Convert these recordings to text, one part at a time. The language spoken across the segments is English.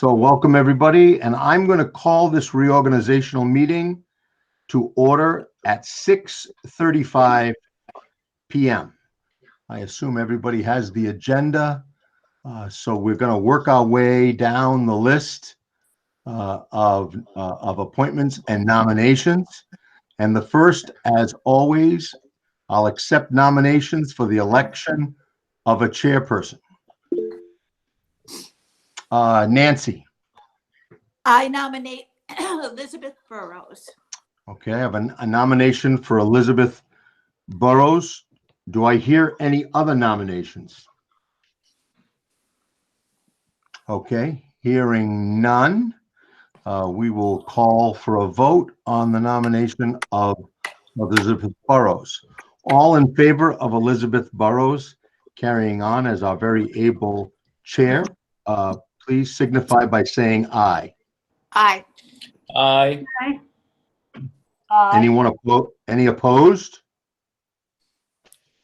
So welcome everybody, and I'm going to call this reorganizational meeting to order at 6:35 p.m. I assume everybody has the agenda, so we're going to work our way down the list of appointments and nominations. And the first, as always, I'll accept nominations for the election of a chairperson. Nancy. I nominate Elizabeth Burrows. Okay, I have a nomination for Elizabeth Burrows. Do I hear any other nominations? Okay, hearing none, we will call for a vote on the nomination of Elizabeth Burrows. All in favor of Elizabeth Burrows carrying on as our very able chair, please signify by saying aye. Aye. Aye. Anyone any opposed?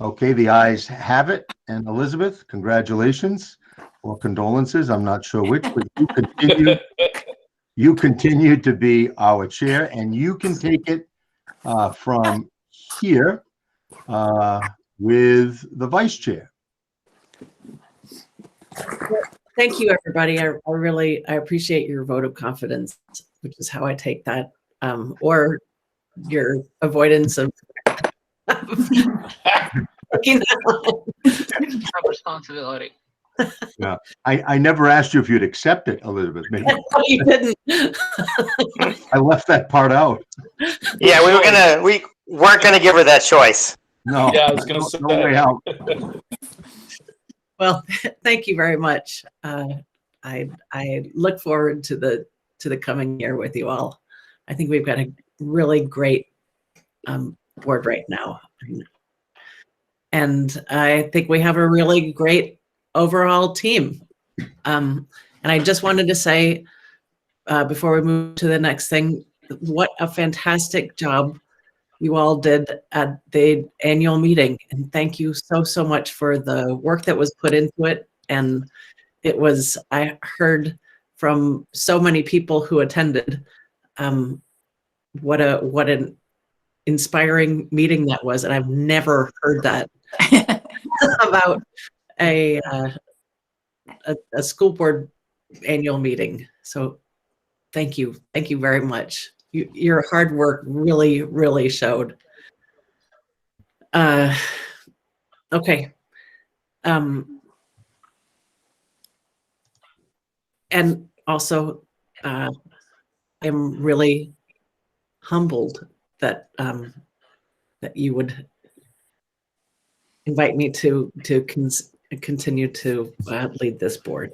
Okay, the ayes have it. And Elizabeth, congratulations or condolences. I'm not sure which, but you continue to be our chair, and you can take it from here with the vice chair. Thank you, everybody. I appreciate your vote of confidence, which is how I take that, or your avoidance of responsibility. Yeah, I never asked you if you'd accept it, Elizabeth. Maybe. You didn't. I left that part out. Yeah, we weren't gonna give her that choice. No, Yeah, I was gonna say. no way out. Well, thank you very much. I look forward to the coming year with you all. I think we've got a really great board right now, and I think we have a really great overall team. And I just wanted to say before we move to the next thing, what a fantastic job you all did at the annual meeting, and thank you so much for the work that was put into it. And it was, I heard from so many people who attended what an inspiring meeting that was, and I've never heard that about a school board annual meeting. So thank you very much. Your hard work really showed. Okay. And also, I'm really humbled that that you would invite me to continue to lead this board.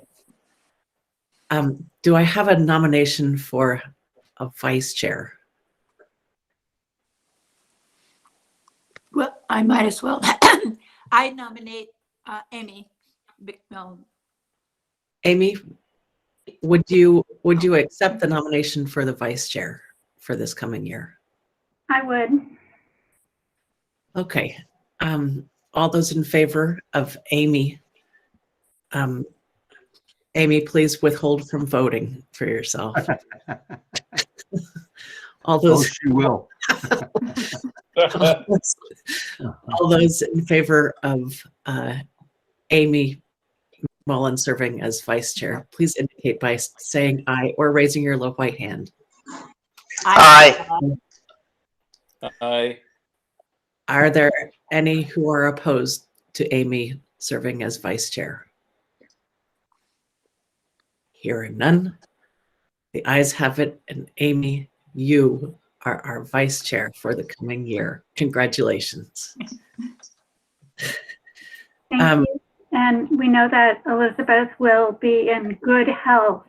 Do I have a nomination for a vice chair? Well, I might as well. I nominate Amy. Amy, would you accept the nomination for the vice chair for this coming year? I would. Okay. All those in favor of Amy, Amy, please withhold from voting for yourself. All those. Oh, she will. all those in favor of Amy Mullen serving as vice chair, please indicate by saying aye or raising your low white hand. Aye. Aye. Are there any who are opposed to Amy serving as vice chair? Hearing none, the ayes have it, and Amy, you are our vice chair for the coming year. Congratulations. Thank you. And we know that Elizabeth will be in good health.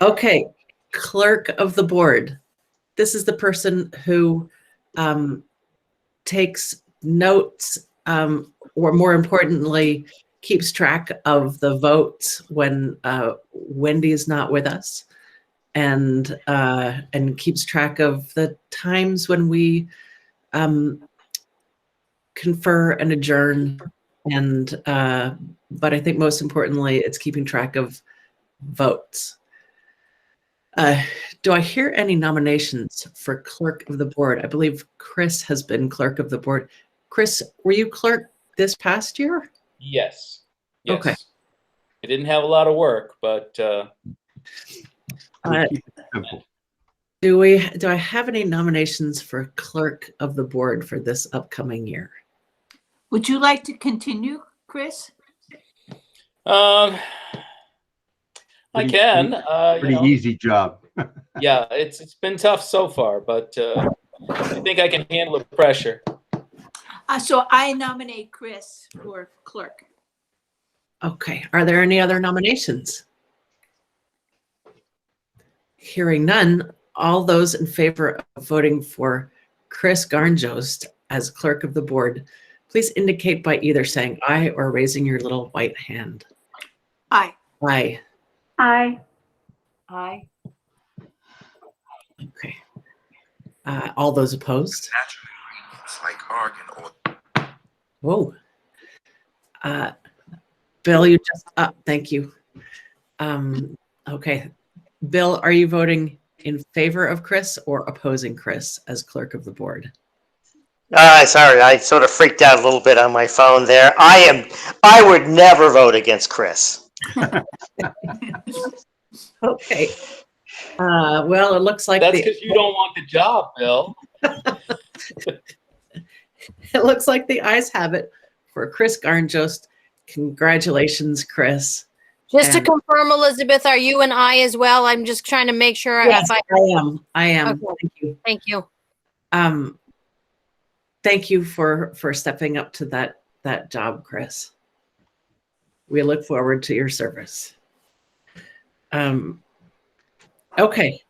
Okay, clerk of the board. This is the person who takes notes, or more importantly, keeps track of the votes when Wendy's not with us, and keeps track of the times when we confer and adjourn, and but I think most importantly, it's keeping track of votes. Do I hear any nominations for clerk of the board? I believe Chris has been clerk of the board. Chris, were you clerk this past year? Yes. Yes. Okay. I didn't have a lot of work, but We keep it simple. Do I have any nominations for clerk of the board for this upcoming year? Would you like to continue, Chris? I Pretty- can. Pretty easy job. Yeah, it's been tough so far, but I think I can handle the pressure. So I nominate Chris for clerk. Okay. Are there any other nominations? Hearing none, all those in favor of voting for Chris Garnjost as clerk of the board, please indicate by either saying aye or raising your little white hand. Aye. Aye. Aye. Aye. Okay. All those opposed? It's like argan or Whoa. Bill, you just up. Thank you. Okay. Bill, are you voting in favor of Chris or opposing Chris as clerk of the board? Sorry, I sort of freaked out a little bit on my phone there. I would never vote against Chris. Okay. Well, it looks like That's because you don't want the job, Bill. it looks like the ayes have it for Chris Garnjost. Congratulations, Chris. Just to And- confirm, Elizabeth, are you an I as well? I'm just trying to make sure. Yes, If I am. Okay. Thank you. Thank you. Thank you for stepping up to that job, Chris. We look forward to your service. Okay.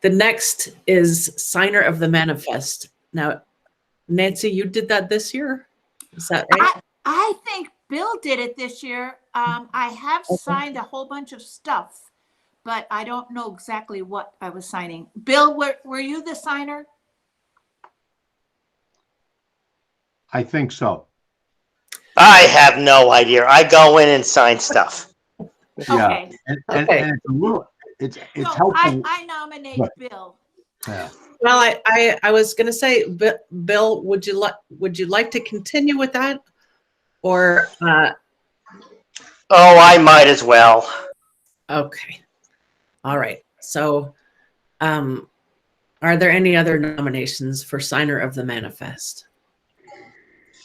The next is signer of the manifest. Now, Nancy, you did that this year? Is that right? I think Bill did it this year. I have signed a whole bunch of stuff, but I don't know exactly what I was signing. Bill, were you the signer? I think so. I have no idea. I go in and sign stuff. Yeah. Okay. And Okay. it's a little, it's So helpful. I nominate Right. Bill. Yeah. Well, I was going to say, Bill, would you like to continue with that, or Oh, I might as well. okay, all right. So, are there any other nominations for signer of the manifest?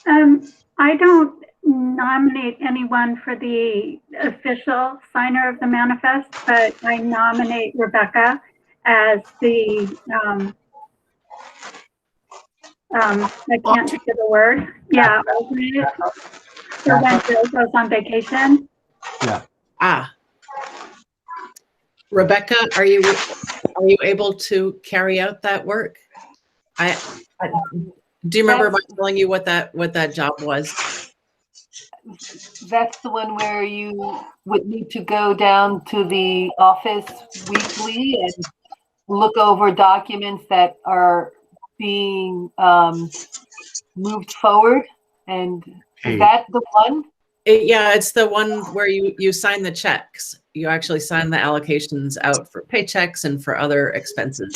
I don't nominate anyone for the official signer of the manifest, but I nominate Rebecca as the, I can't think of the word. Yeah, alternate. For when Bill goes on vacation. Rebecca, are you able to carry out that work? Do you remember my telling you what that job was? That's the one where you would need to go down to the office weekly and look over documents that are being moved forward. And is that the one? Yeah, it's the one where you sign the checks. You actually sign the allocations out for paychecks and for other expenses.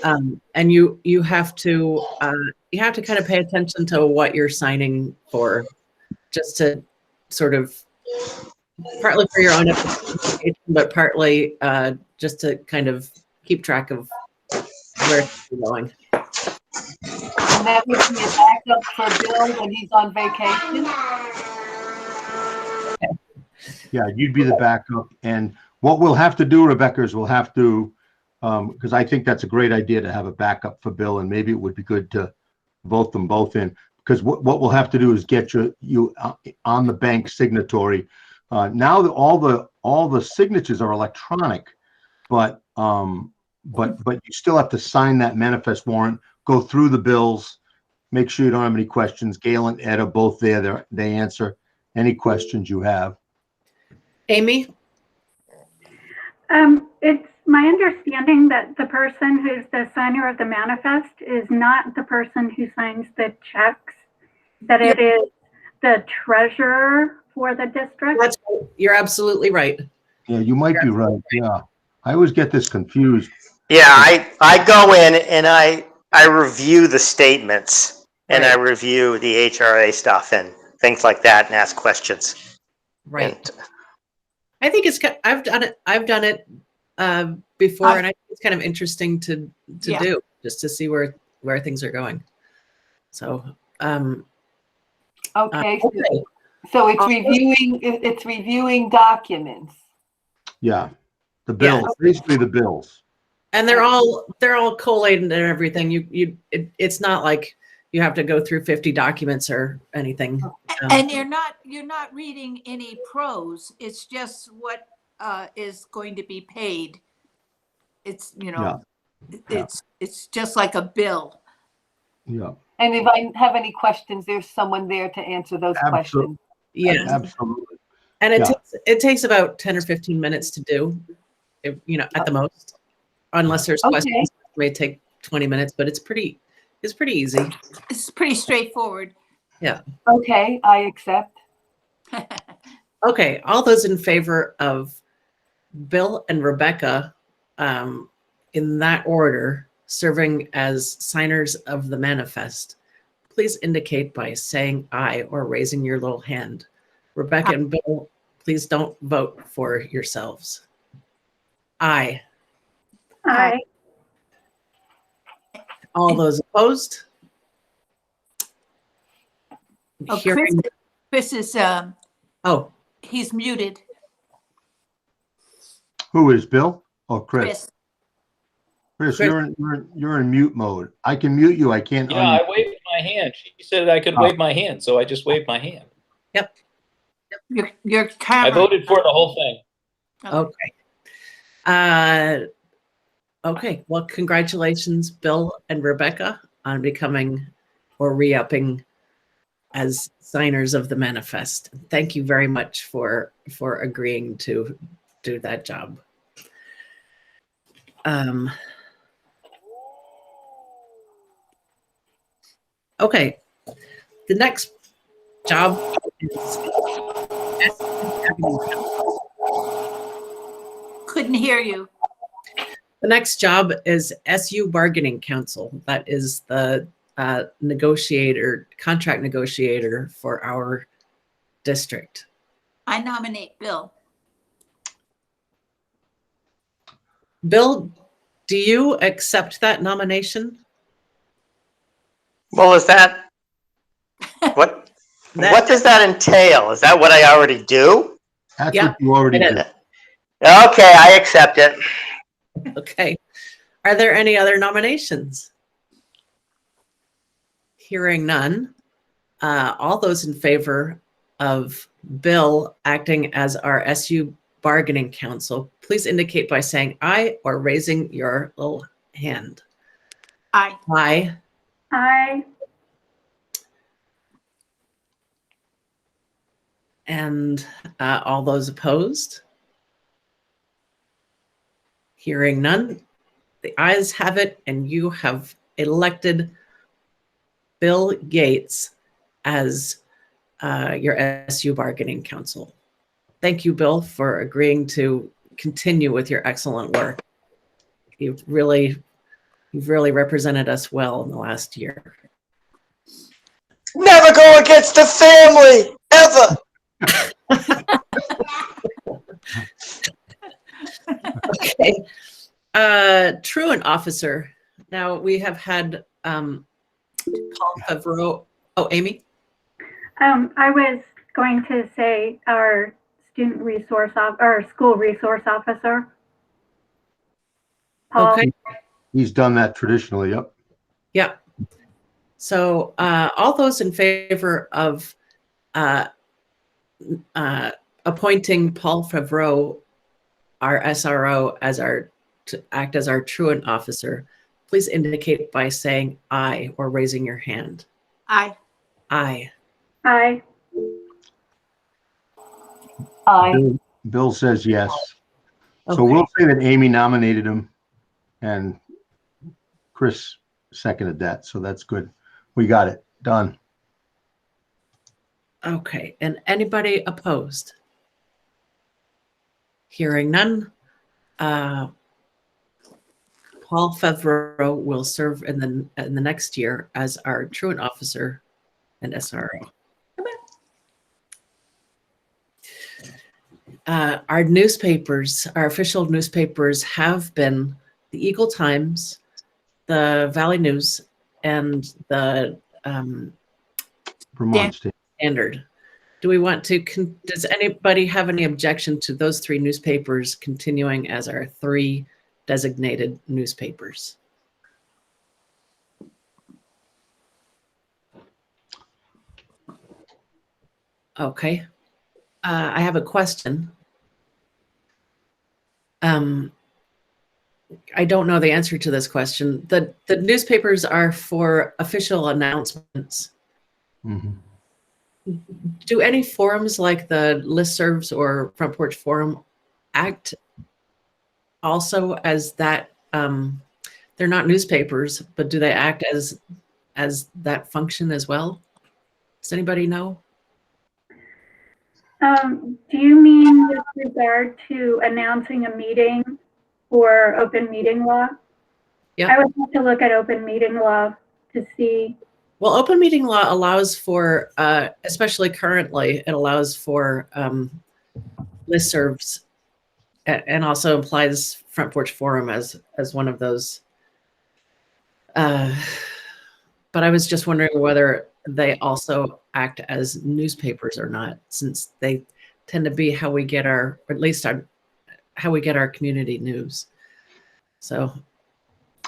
And you have to kind of pay attention to what you're signing for, just to sort of partly for your own education, but partly just to kind of keep track of where it's going. And that would be a backup for Bill when he's on vacation? Yeah, you'd be the backup. And what we'll have to do, Rebecca, is we'll have to, because I think that's a great idea to have a backup for Bill, and maybe it would be good to vote them both in. Because what we'll have to do is get you on the bank signatory. Now that all the signatures are electronic, but you still have to sign that manifest warrant, go through the bills, make sure you don't have any questions. Gail and Ed are both there. They answer any questions you have. Amy? It's my understanding that the person who's the signer of the manifest is not the person who signs the checks. that it is the treasurer for the district? You're absolutely right. Yeah, you might be right. Yeah. I always get this confused. Yeah, I go in and I review the statements and I review the HRA stuff and things like that and ask questions. Right. And I think I've done it. I've done it before, and I think it's kind of interesting to do, just to see where things are going. So, Okay, so it's reviewing documents. Yeah. The bills, basically the bills. and they're all collated and everything. It's not like you have to go through 50 documents or anything. And you're not reading any prose. It's just what is going to be paid. It's, it's just like a bill. Yeah. And if I have any questions, there's someone there to answer those questions. Yeah, absolutely. And it takes about 10 or 15 minutes to do, at the most, unless there's questions. It may take 20 minutes, but it's pretty easy. It's pretty straightforward. Yeah. Okay, I accept. Okay, all those in favor of Bill and Rebecca, in that order, serving as signers of the manifest, please indicate by saying aye or raising your little hand. Rebecca and Bill, please don't vote for yourselves. Aye. Aye. All those opposed? Oh, Chris is, he's muted. Who is Bill? Oh, Chris. Chris. Chris, you're in mute mode. I can mute you. I can't. Yeah, I waved my hand. She said I could wave my hand, so I just waved my hand. Yep. Your camera. I voted for the whole thing. Okay. Okay. Well, congratulations, Bill and Rebecca, on becoming or re-upping as signers of the manifest. Thank you very much for agreeing to do that job. Okay. The next job is Couldn't hear you. The next job is SU Bargaining Council. That is the contract negotiator for our district. I nominate Bill. Bill, do you accept that nomination? well, is that what? What does that entail? Is that what I already do? That's what you already did. Okay, I accept it. Okay. Are there any other nominations? Hearing none. All those in favor of Bill acting as our SU Bargaining Council, please indicate by saying aye or raising your little hand. Aye. Aye. Aye. And all those opposed? Hearing none, the ayes have it, and you have elected Bill Gates as your SU Bargaining Council. Thank you, Bill, for agreeing to continue with your excellent work. You've really represented us well in the last year. Never go against the family, ever. Okay. Truant officer. Now we have had Paul Favreau. Oh, Amy? I was going to say our school resource officer. Paul. Okay. He's done that traditionally. Yep. Yeah. So all those in favor of appointing Paul Favreau, our SRO, to act as our truant officer, please indicate by saying aye or raising your hand. Aye. Aye. Aye. Aye. Bill says yes. Okay. So we'll say that Amy nominated him and Chris seconded that. So that's good. We got it done. Okay, and anybody opposed? Hearing none. Paul Favreau will serve in the next year as our truant officer and SRO. Our newspapers, our official newspapers have been the Eagle Times, the Valley News, and the Vermont State. Standard. Do we want to, does anybody have any objection to those three newspapers continuing as our three designated newspapers? Okay. I have a question. I don't know the answer to this question. The newspapers are for official announcements. Mhm. Do any forums like the listservs or Front Porch Forum act also as that? They're not newspapers, but do they act as that function as well? Does anybody know? Do you mean with regard to announcing a meeting or open meeting law? Yeah. I would have to look at open meeting law to see. Well, open meeting law allows for, especially currently, it allows for listservs and also implies Front Porch Forum as one of those. But I was just wondering whether they also act as newspapers or not, since they tend to be how we get our, or at least how we get our community news. So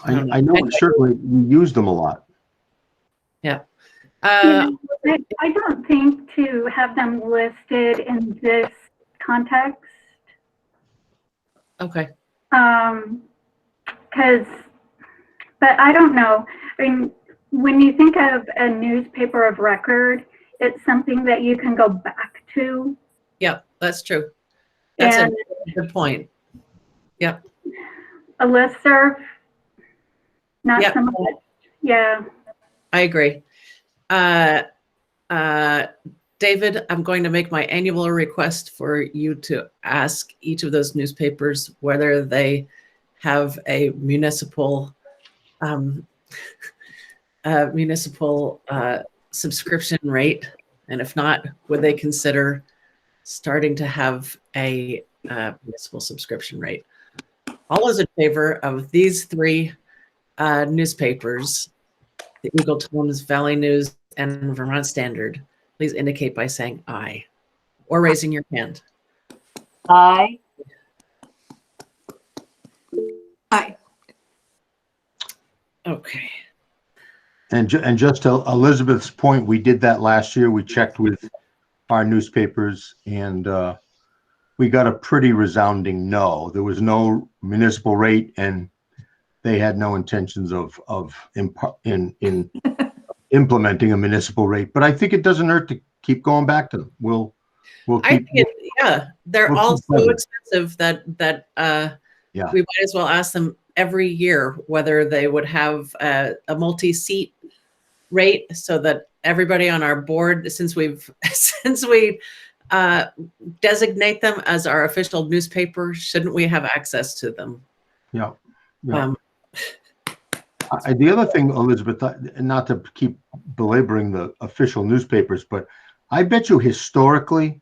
I know certainly we use them a lot. yeah. I don't think to have them listed in this context. Okay. But I don't know. I mean, when you think of a newspaper of record, it's something that you can go back to. Yeah, that's true. That's And a good point. Yep. a listserv, not Yep. so much. Yeah. I agree. David, I'm going to make my annual request for you to ask each of those newspapers whether they have a municipal subscription rate, and if not, would they consider starting to have a municipal subscription rate? All those in favor of these three newspapers, the Eagle Times, Valley News, and Vermont Standard, please indicate by saying aye or raising your hand. Aye. Aye. Okay. And just to Elizabeth's point, we did that last year. We checked with our newspapers and we got a pretty resounding no. There was no municipal rate and they had no intentions of implementing a municipal rate. But I think it doesn't hurt to keep going back to them. We'll I keep. think they're we'll all keep so buzzing. expensive that Yeah. we might as well ask them every year whether they would have a multi-seat rate so that everybody on our board, since we designate them as our official newspaper, shouldn't we have access to them? Yeah. Yeah. The other thing, Elizabeth, not to keep belaboring the official newspapers, but I bet you historically,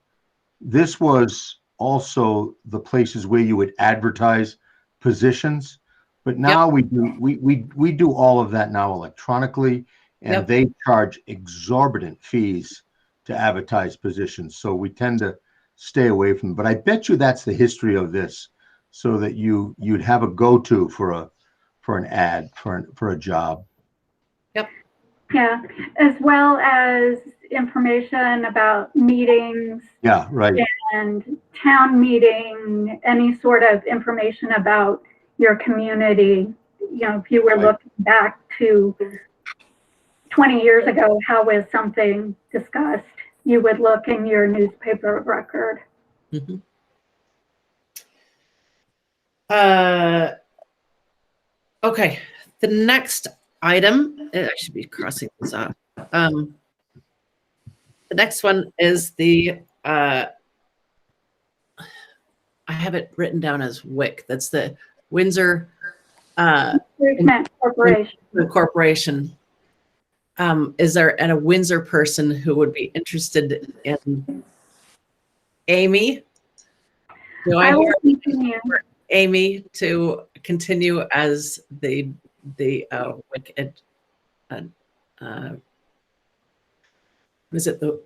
this was also the places where you would advertise positions. But now we do all of that now electronically, and they charge exorbitant fees to advertise positions. So we tend to stay away from them. But I bet you that's the history of this, so that you'd have a go-to for an ad for a job. Yep. Yeah, as well as information about meetings. Yeah, right. And town meeting, any sort of information about your community. You know, if you were looking back to 20 years ago, how was something discussed? You would look in your newspaper of record. Mm-hmm. Okay, the next item, I should be crossing this off. The next one is the, I have it written down as WIC. That's the Windsor Improvement Corporation. Corporation. Is there a Windsor person who would be interested in Amy? Do I I will hear continue. Amy to continue as the WIC? Is it the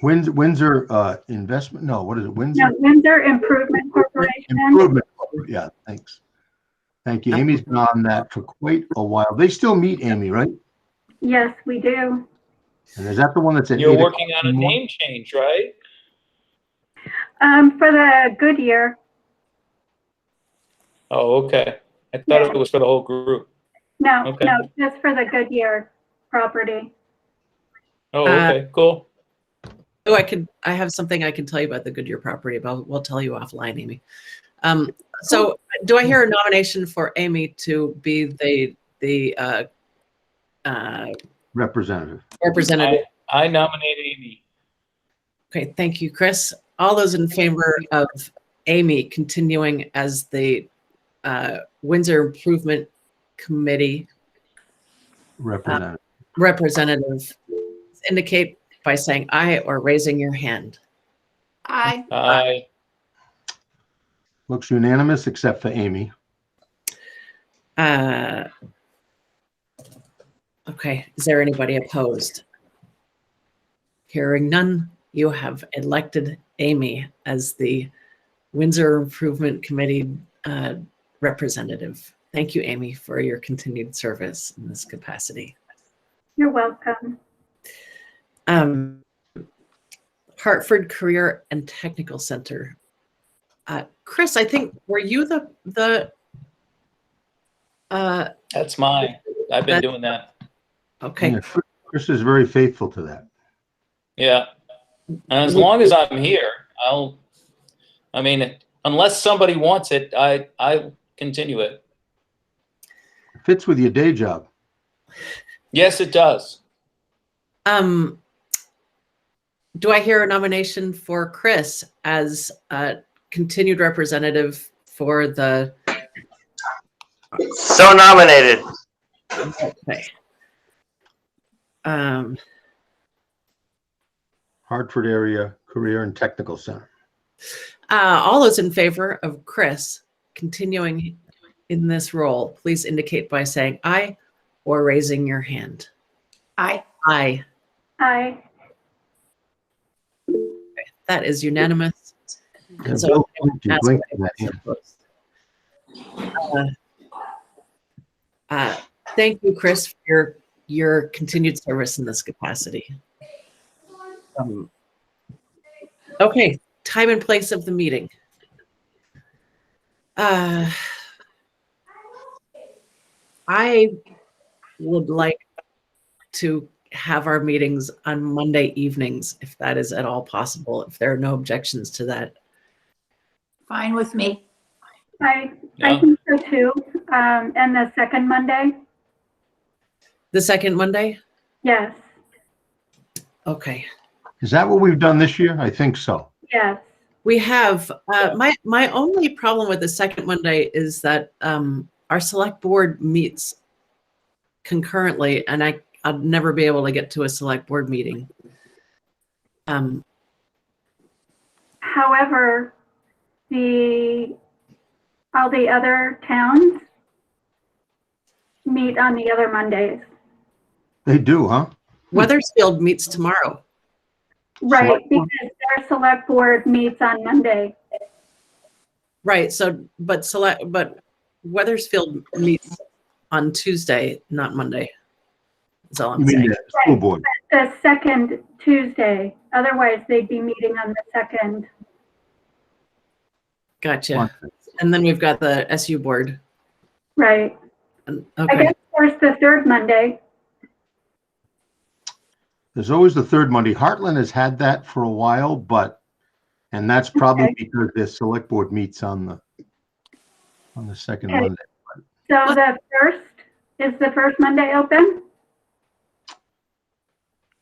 Windsor Investment? No, what is it? Windsor No, Windsor Improvement Corporation. Improvement. Yeah, thanks. Thank you. Amy's been on that for quite a while. They still meet, Amy, right? Yes, we do. And is that the one that's at You're 8 working o'clock on in a the morning? name change, right? For the Goodyear. Oh, okay. I thought it was for the whole group. No, Okay. no, just for the Goodyear property. Oh, okay, cool. Oh, I have something I can tell you about the Goodyear property, but we'll tell you offline, Amy. So do I hear a nomination for Amy to be the Representative. representative? I nominate Amy. Okay, thank you, Chris. All those in favor of Amy continuing as the Windsor Improvement Committee representative indicate by saying aye or raising your hand. Aye. Aye. Looks unanimous except for Amy. Okay, is there anybody opposed? Hearing none, you have elected Amy as the Windsor Improvement Committee representative. Thank you, Amy, for your continued service in this capacity. You're welcome. Hartford Career and Technical Center. Chris, I think, were you the That's mine. I've been doing that. okay. Yeah, Chris is very faithful to that. Yeah. And as long as I'm here, I mean, unless somebody wants it, I continue it. It fits with your day job. Yes, it does. Do I hear a nomination for Chris as a continued representative for the? So nominated. Okay. Hartford Area Career and Technical Center. All those in favor of Chris continuing in this role, please indicate by saying aye or raising your hand. Aye. Aye. Aye. That is unanimous. Yeah, So Bill, I would you ask blinked if that anyone's in. opposed. Thank you, Chris, for your continued service in this capacity. Okay, time and place of the meeting. I would like to have our meetings on Monday evenings, if that is at all possible, if there are no objections to that. Fine with me. I Yeah. think so too. And the second Monday? The second Monday? Yes, Okay. Is that what we've done this year? I think so. yes. We have, my only problem with the second Monday is that our select board meets concurrently, and I'd never be able to get to a select board meeting. However, all the other towns meet on the other Mondays. They do, huh? Weathersfield meets tomorrow. Right, because their select board meets on Monday. Right, so, but Weathersfield meets on Tuesday, not Monday. That's all I'm You mean saying. the school board? The second Tuesday, otherwise they'd be meeting on the second. Gotcha. And then we've got the SU board. Right. I Okay, guess there's the third Monday. There's always the third Monday. Heartland has had that for a while, and that's probably Okay. because their select board meets on the second Okay. Monday. So is the first Monday open?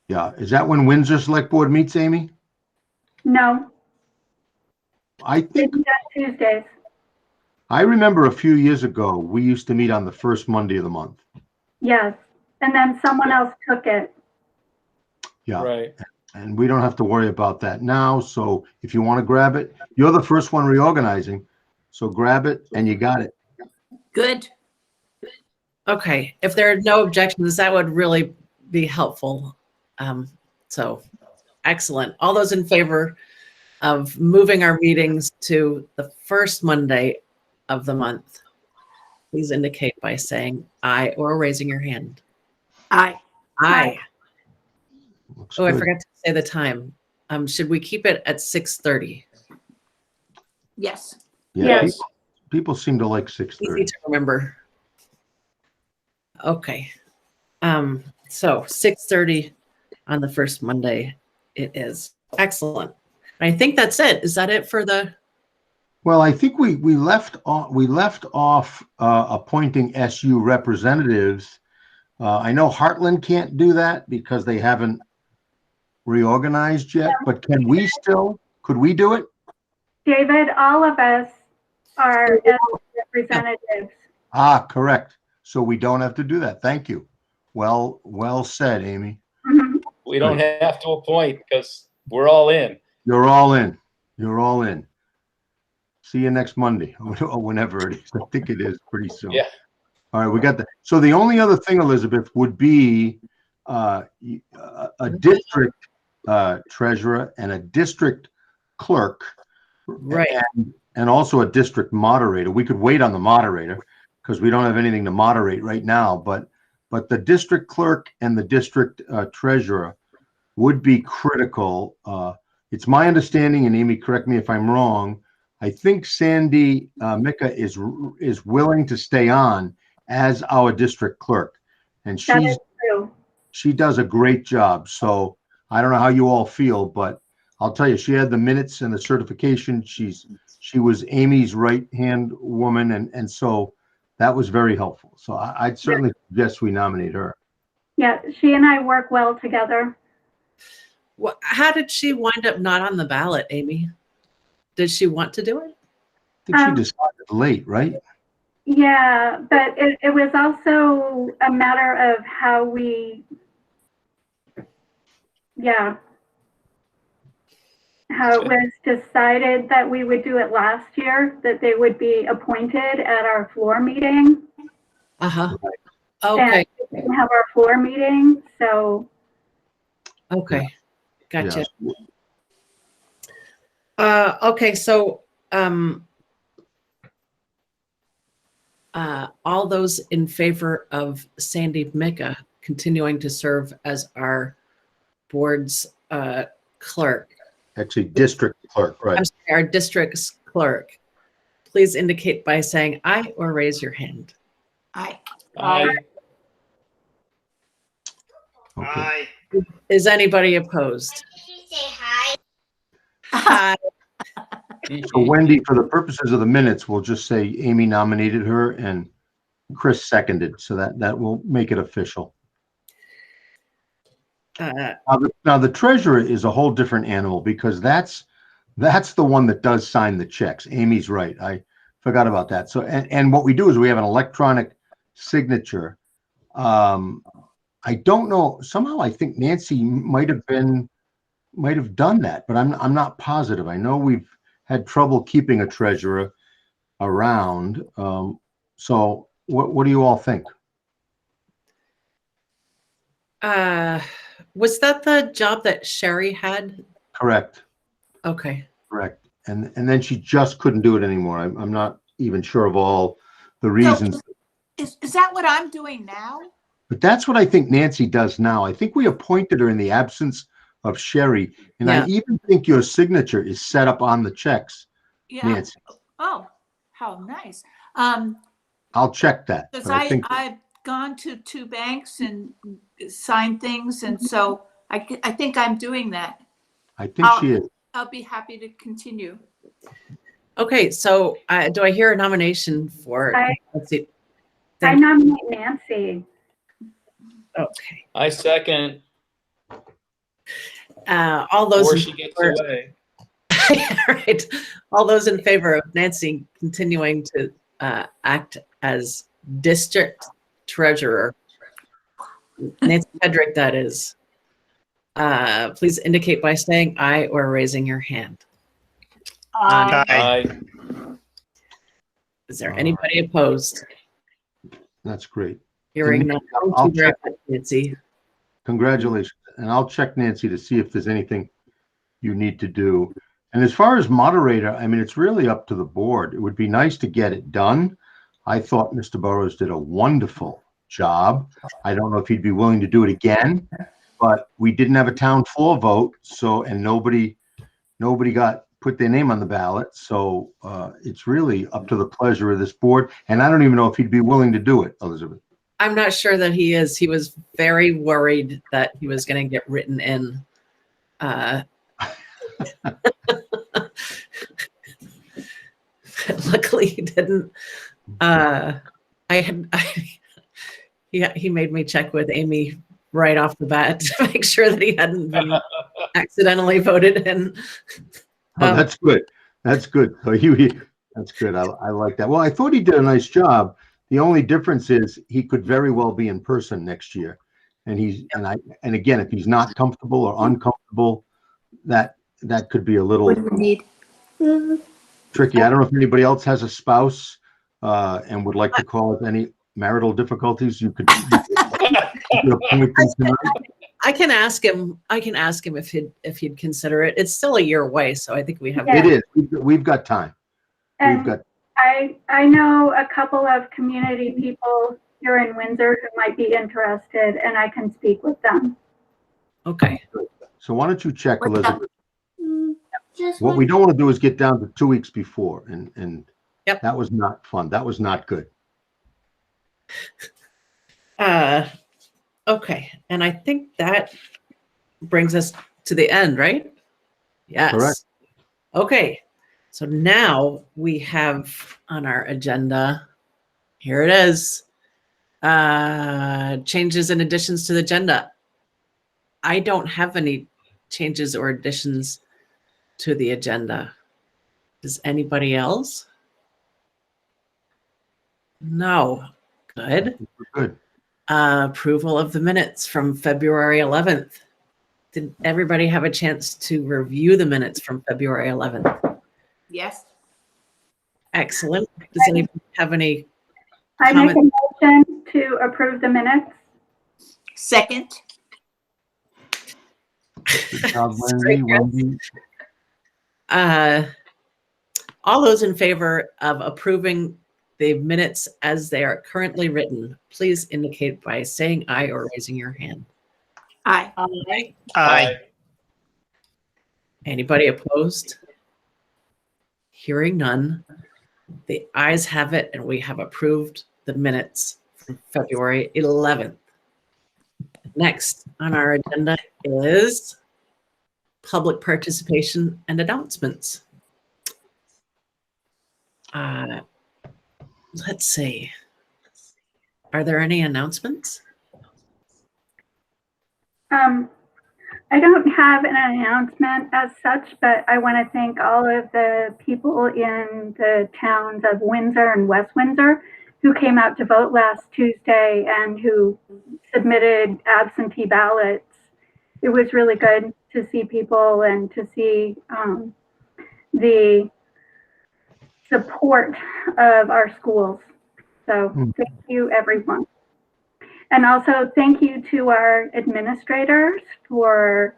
Yeah, is that when Windsor Select Board meets, Amy? No, I they think, meet on Tuesdays. I remember a few years ago, we used to meet on the first Monday of the month. Yes. And then someone else took it. Yeah. Right. And we don't have to worry about that now. So if you want to grab it, you're the first one reorganizing. So grab it and you got it. Good. Okay, if there are no objections, that would really be helpful. So excellent. All those in favor of moving our meetings to the first Monday of the month, please indicate by saying aye or raising your hand. Aye. Aye. Looks Oh, I good. forgot to say the time. Should we keep it at 6:30? Yes. Yeah, Yes. people seem to like Easy 6:30. to remember. Okay. So 6:30 on the first Monday it is. Excellent. I think that's it. Is that it for the? Well, I think we left off appointing SU representatives. I know Heartland can't do that because they haven't reorganized yet, but could we do it? David, all of us are representatives. Ah, correct. So we don't have to do that. Thank you. Well said, Amy. Mhm. We don't have to appoint because we're all in. You're all in. You're all in. See you next Monday, or whenever it is. I think it is pretty soon. Yeah. All right, we got that. So the only other thing, Elizabeth, would be a district treasurer and a district clerk, Right. and also a district moderator. We could wait on the moderator because we don't have anything to moderate right now. But the district clerk and the district treasurer would be critical. It's my understanding, and Amy, correct me if I'm wrong, I think Sandy Mika is willing to stay on as our district clerk, and That is true. she does a great job. So I don't know how you all feel, but I'll tell you, she had the minutes and the certification. She was Amy's right-hand woman, and so that was very helpful. So I'd certainly suggest we nominate her. Yeah, she and I work well together. Well, how did she wind up not on the ballot, Amy? Did she want to do it? I think she decided late, right? Yeah, but it was also a matter of how we, how it was decided that we would do it last year, that they would be appointed at our floor meeting. Uh-huh. Okay. And we didn't have our floor meeting, so. Okay. Gotcha. Yes. Okay, so all those in favor of Sandy Mika continuing to serve as our board's clerk, Actually, district clerk, right? I'm sorry, our district's clerk, please indicate by saying aye or raise your hand. Aye. Aye. Okay. Is anybody opposed? Hi. So Wendy, for the purposes of the minutes, we'll just say Amy nominated her and Chris seconded, so that will make it official. Now the treasurer is a whole different animal because that's the one that does sign the checks. Amy's right. I forgot about that. So, and what we do is we have an electronic signature. I don't know. Somehow I think Nancy might have done that, but I'm not positive. I know we've had trouble keeping a treasurer around. So what do you all think? Was that the job that Sherry had? Correct. Okay. Correct. And then she just couldn't do it anymore. I'm not even sure of all the reasons. Is that what I'm doing now? But that's what I think Nancy does now. I think we appointed her in the absence of Sherry. And Yeah. I even think your signature is set up on the checks, Yeah. Nancy. Oh, how nice. I'll check that. Because But I think I've gone to 2 banks and signed things, and so I think I'm doing that. she is. I'll be happy to continue. Okay, so do I hear a nomination for? Let's see. I nominate Nancy. Okay. I second. All those Before in she gets favor, away. right. All those in favor of Nancy continuing to act as district treasurer, Nancy Hedrick, that is, please indicate by saying aye or raising your hand. Aye. Aye. Is there anybody opposed? That's great. Hearing Nancy, none. I'll Thank you very check. much, Nancy. Congratulations. And I'll check Nancy to see if there's anything you need to do. And as far as moderator, I mean, it's really up to the board. It would be nice to get it done. I thought Mr. Burrows did a wonderful job. I don't know if he'd be willing to do it again, but we didn't have a town floor vote. So, and nobody put their name on the ballot. So it's really up to the pleasure of this board. And I don't even know if he'd be willing to do it, Elizabeth. I'm not sure that he is. He was very worried that he was going to get written in. Luckily, he didn't. He made me check with Amy right off the bat to make sure that he hadn't been accidentally voted in. Oh, that's good. That's good. So that's good. I like that. Well, I thought he did a nice job. The only difference is he could very well be in person next year. And again, if he's not comfortable or uncomfortable, that could be a little tricky. I don't know if anybody else has a spouse and would like to cause any marital difficulties. You could. I can ask him. If he'd consider it. It's still a year away, so I think we have. It is. We've got time. And I know a couple of community people here in Windsor who might be interested, and I can speak with them. Okay. So why don't you check, Elizabeth? What we don't want to do is get down to 2 weeks before, and Yep. That was not fun. That was not good. Okay, and I think that brings us to the end, right? Yes. Correct. Okay, so now we have on our agenda, here it is, changes and additions to the agenda. I don't have any changes or additions to the agenda. Does anybody else? No. Good. Good. Approval of the minutes from February 11th. Did everybody have a chance to review the minutes from February 11th? Yes. Excellent. Does anybody have any? I make a motion to approve the minutes. Second. Good job, Wendy. All those in favor of approving the minutes as they are currently written, please indicate by saying aye or raising your hand. Aye. Aye. Aye. Anybody opposed? Hearing none, the ayes have it, and we have approved the minutes from February 11th. Next on our agenda is public participation and announcements. Let's see. Are there any announcements? I don't have an announcement as such, but I want to thank all of the people in the towns of Windsor and West Windsor who came out to vote last Tuesday and who submitted absentee ballots. It was really good to see people and to see the support of our schools. So thank you, everyone. And also thank you to our administrators for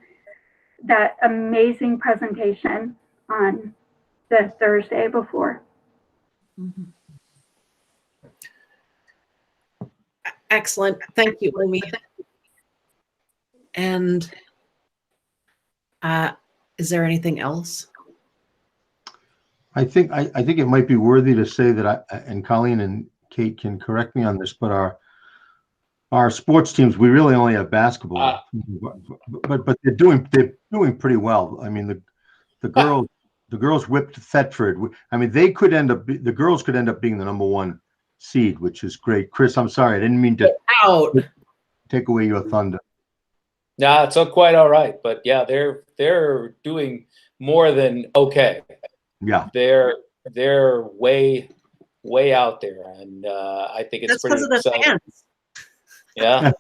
that amazing presentation on the Thursday before. Excellent. Thank you, Amy. And is there anything else? I think it might be worthy to say that and Colleen and Kate can correct me on this, but our sports teams, we really only have basketball, but they're doing pretty well. I mean, the girls whipped Thetford. I mean, the girls could end up being the #1 seed, which is great. Chris, I'm sorry, I didn't mean to take away your thunder. Yeah, it's quite all right, but yeah, they're doing more than okay. Yeah. They're way out there, and I think it's That's pretty because of the exciting. fans. Yeah.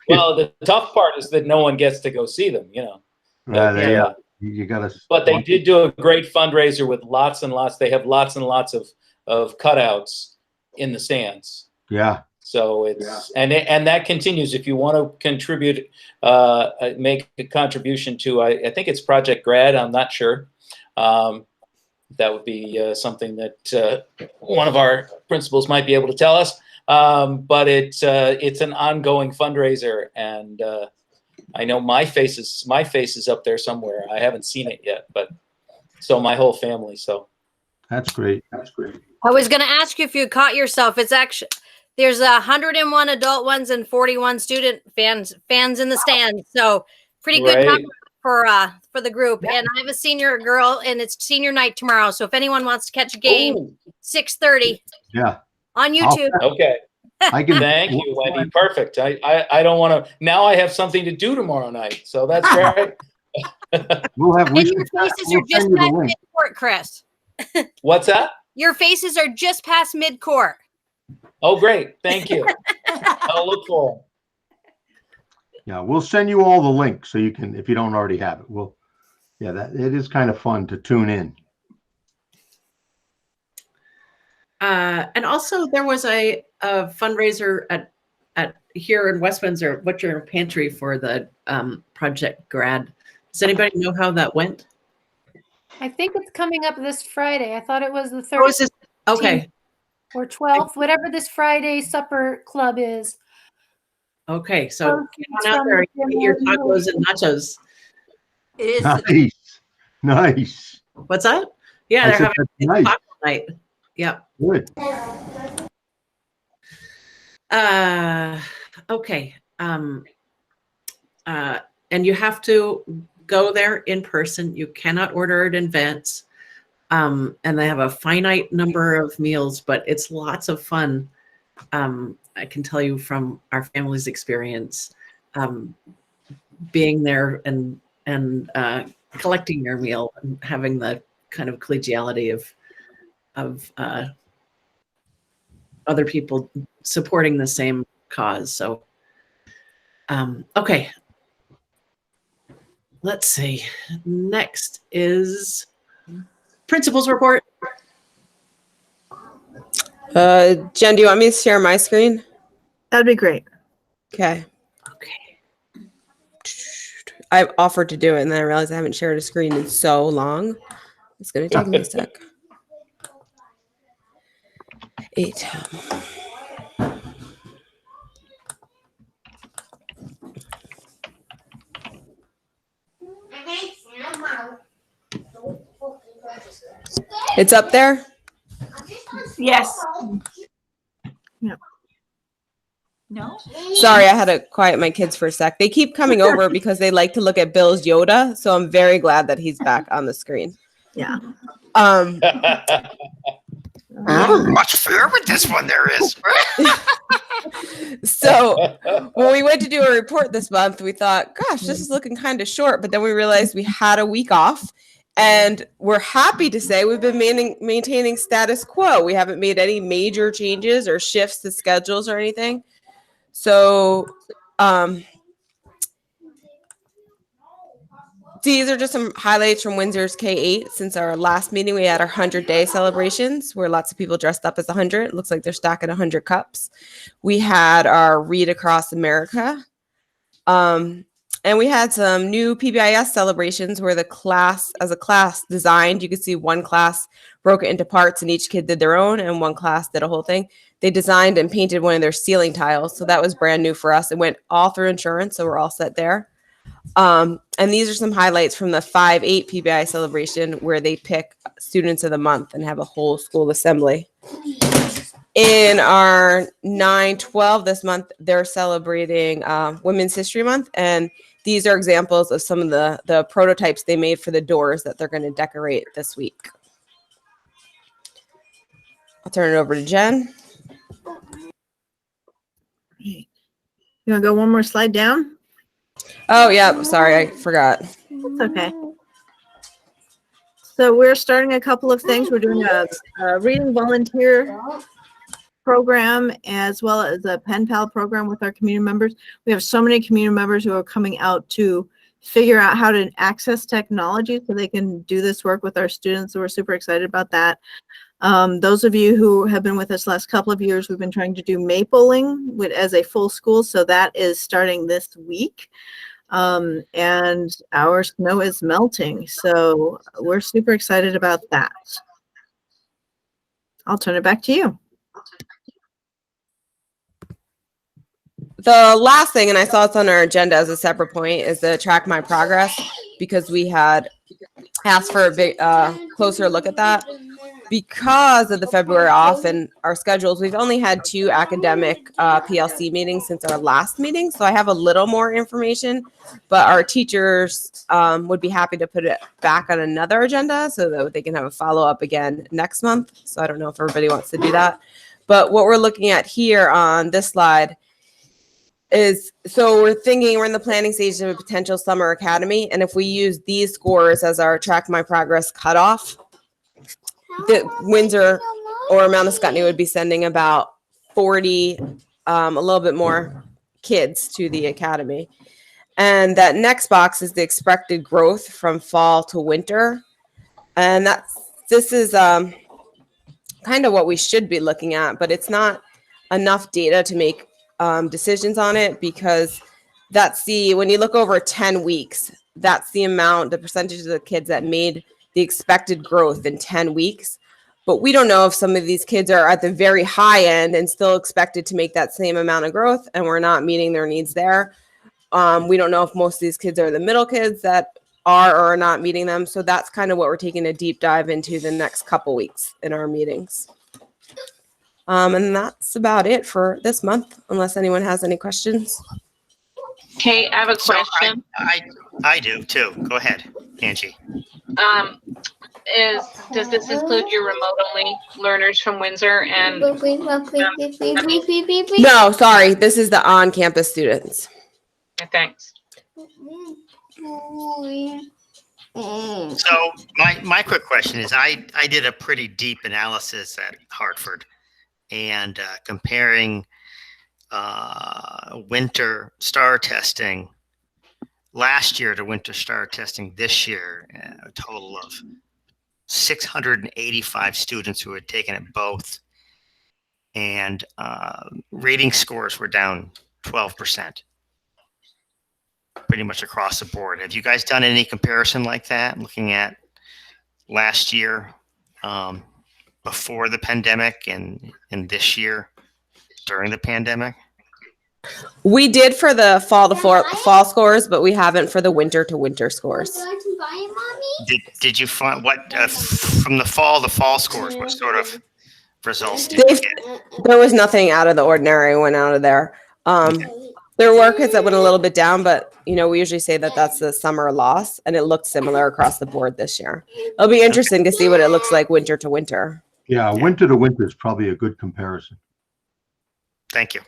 Well, the tough part is that no one gets to go see them, you know. But, You gotta. but they did do a great fundraiser with lots and lots. They have lots and lots of cutouts in the stands. Yeah. So it's and that continues. If you want to contribute, make a contribution to, I think it's Project Grad. I'm not sure. That would be something that one of our principals might be able to tell us. But it's an ongoing fundraiser, and I know my face is up there somewhere. I haven't seen it yet, but so my whole family. So That's great. That's great. I was going to ask you if you caught yourself. It's actually, there's 101 adult ones and 41 student fans in the stands. So pretty good Right. number for the group. And I have a senior girl, and it's senior night tomorrow. So if anyone wants to catch a game, Ooh, 6:30 Yeah. on YouTube. okay. I can. Thank you, Wendy. Perfect. I don't want to. Now I have something to do tomorrow night, so that's great. We'll have. And your faces are just past mid-court, Chris. What's that? Your faces are just past mid-court. Oh, great. Thank you. I'll look for them. Yeah, we'll send you all the links so you can, if you don't already have it. That it is kind of fun to tune in. And also there was a fundraiser at here in West Windsor, Butcher Pantry, for the Project Grad. Does anybody know how that went? I think it's coming up this Friday. I thought it was the Oh, is 13th this, okay. or 12th, whatever this Friday supper club is. Okay, so get on out there and get your tacos and nachos. It is. Nice. Nice. What's that? Yeah, I they're said having that's nice. taco night. Yeah. Good. Okay. And you have to go there in person. You cannot order it in advance. And they have a finite number of meals, but it's lots of fun. I can tell you from our family's experience, being there and collecting your meal and having the kind of collegiality of other people supporting the same cause. So, okay. Let's see. Next is principal's report. Jen, do you want me to share my screen? That'd be great. Okay. Okay. I offered to do it and then I realized I haven't shared a screen in so long. It's going to take me a sec. 8. It's up there? Yes. No? Sorry, I had to quiet my kids for a sec. They keep coming over because they like to look at Bill's Yoda, so I'm very glad that he's back on the screen. Yeah. Much fear with this one there is. So when we went to do a report this month, we thought, gosh, this is looking kind of short. But then we realized we had a week off. And we're happy to say we've been maintaining status quo. We haven't made any major changes or shifts to schedules or anything. So these are just some highlights from Windsor's K-8. Since our last meeting, we had our 100-day celebrations where lots of people dressed up as 100. It looks like they're stacking 100 cups. We had our Read Across America. And we had some new PBIS celebrations where the class, as a class, designed. You could see one class broke it into parts and each kid did their own, and one class did a whole thing. They designed and painted one of their ceiling tiles. So that was brand new for us. It went all through insurance, so we're all set there. And these are some highlights from the 5-8 PBI celebration where they pick students of the month and have a whole school assembly. In our 9-12 this month, they're celebrating Women's History Month. And these are examples of some of the prototypes they made for the doors that they're going to decorate this week. I'll turn it over to Jen. You want to go one more slide down? Oh, yeah. Sorry, I forgot. It's okay. So we're starting a couple of things. We're doing a reading volunteer program as well as a pen pal program with our community members. We have so many community members who are coming out to figure out how to access technology so they can do this work with our students. So we're super excited about that. Those of you who have been with us last couple of years, we've been trying to do mapling as a full school. So that is starting this week. And our snow is melting. So we're super excited about that. I'll turn it back to you. The last thing, and I saw it's on our agenda as a separate point, is to track my progress, because we had asked for a big closer look at that. Because of the February off and our schedules, we've only had 2 academic PLC meetings since our last meeting. So I have a little more information, but our teachers would be happy to put it back on another agenda so that they can have a follow-up again next month. So I don't know if everybody wants to do that. But what we're looking at here on this slide is, so we're thinking we're in the planning stage of a potential summer academy. And if we use these scores as our track my progress cutoff, the Windsor or Mount Scottney would be sending about 40, a little bit more kids to the academy. And that next box is the expected growth from fall to winter. And this is kind of what we should be looking at, but it's not enough data to make decisions on it, because when you look over 10 weeks, that's the percentage of the kids that made the expected growth in 10 weeks. But we don't know if some of these kids are at the very high end and still expected to make that same amount of growth, and we're not meeting their needs there. We don't know if most of these kids are the middle kids that are or are not meeting them. So that's kind of what we're taking a deep dive into the next couple weeks in our meetings. And that's about it for this month, unless anyone has any questions. Kate, I have a question. I do too. Go ahead, Angie. Does this include your remote only learners from Windsor and? No, sorry. This is the on-campus students. Thanks. So my quick question is, I did a pretty deep analysis at Hartford and comparing winter STAR testing last year to winter STAR testing this year, a total of 685 students who had taken it both, and rating scores were down 12%, pretty much across the board. Have you guys done any comparison like that, looking at last year before the pandemic and this year during the pandemic? We did for the fall scores, but we haven't for the winter to winter scores. Did you find what from the fall scores? What sort of results did you get? There was nothing out of the ordinary went out of there. There were kids that went a little bit down, but we usually say that that's the summer loss, and it looked similar across the board this year. It'll be interesting to see what it looks like winter to winter. Yeah, winter to winter is probably a good comparison. Thank you.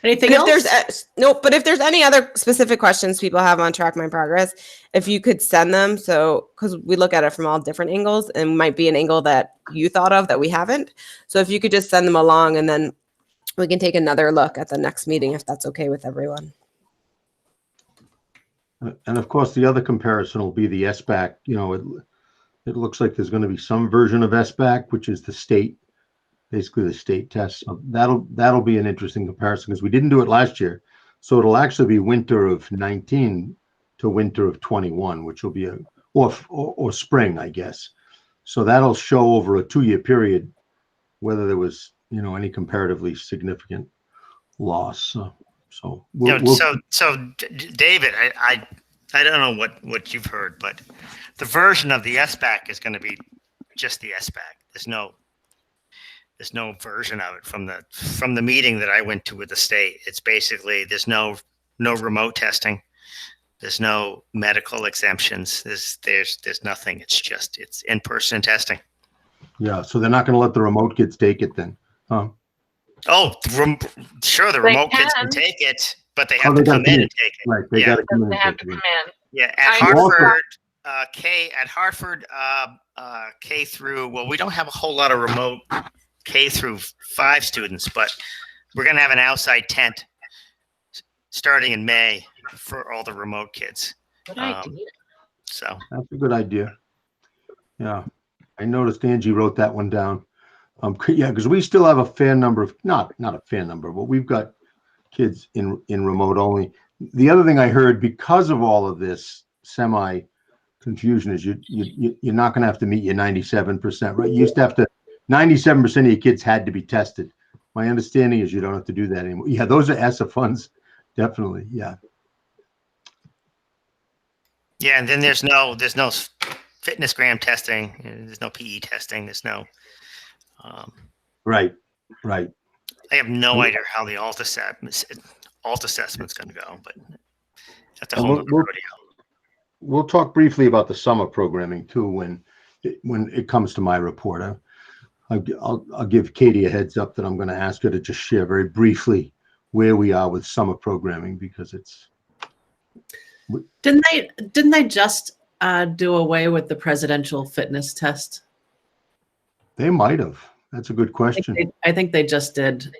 Anything else? But if there's any other specific questions people have on Track My Progress, if you could send them, because we look at it from all different angles, and might be an angle that you thought of that we haven't. So if you could just send them along, and then we can take another look at the next meeting, if that's okay with everyone. And of course, the other comparison will be the SBAC. It looks like there's going to be some version of SBAC, which is the state, basically the state test. So that'll be an interesting comparison, because we didn't do it last year. So it'll actually be winter of 19 to winter of 21, which will be or spring, I guess. So that'll show over a 2-year period whether there was, any comparatively significant loss. So David, I don't know what you've heard, but the version of the SBAC is going to be just the SBAC. There's no version of it from the meeting that I went to with the state. It's basically there's no remote testing, there's no medical exemptions, there's nothing. It's in-person testing. Yeah, so they're not going to let the remote kids take it then, huh? Oh, sure, the They remote kids can can. take it, but they Oh, have they to gotta come come in in. and take it. Right, they Yeah. gotta come in They and have take to it come in. in. Yeah, I at also- Hartford, K through, well, we don't have a whole lot of remote K through 5 students, but we're going to have an outside tent starting in May for all the remote kids. Good idea. So That's a good idea. Yeah, I noticed Angie wrote that one down. Yeah, because we still have a fair number of, not a fair number, but we've got kids in remote only. The other thing I heard because of all of this semi confusion is you're not going to have to meet your 97%, right? You used to have to, 97% of your kids had to be tested. My understanding is you don't have to do that anymore. Yeah, those are ESSA funds, definitely. Yeah. yeah, and then there's no fitness gram testing. There's no PE testing. There's no. Right. I have no idea how the alt assessment's going to go, but that's a whole other rodeo. We'll talk briefly about the summer programming too when it comes to my report. I'll give Katie a heads up that I'm going to ask her to just share very briefly where we are with summer programming because it's. Didn't they just do away with the presidential fitness test? They might have. That's a good question. I think they just did.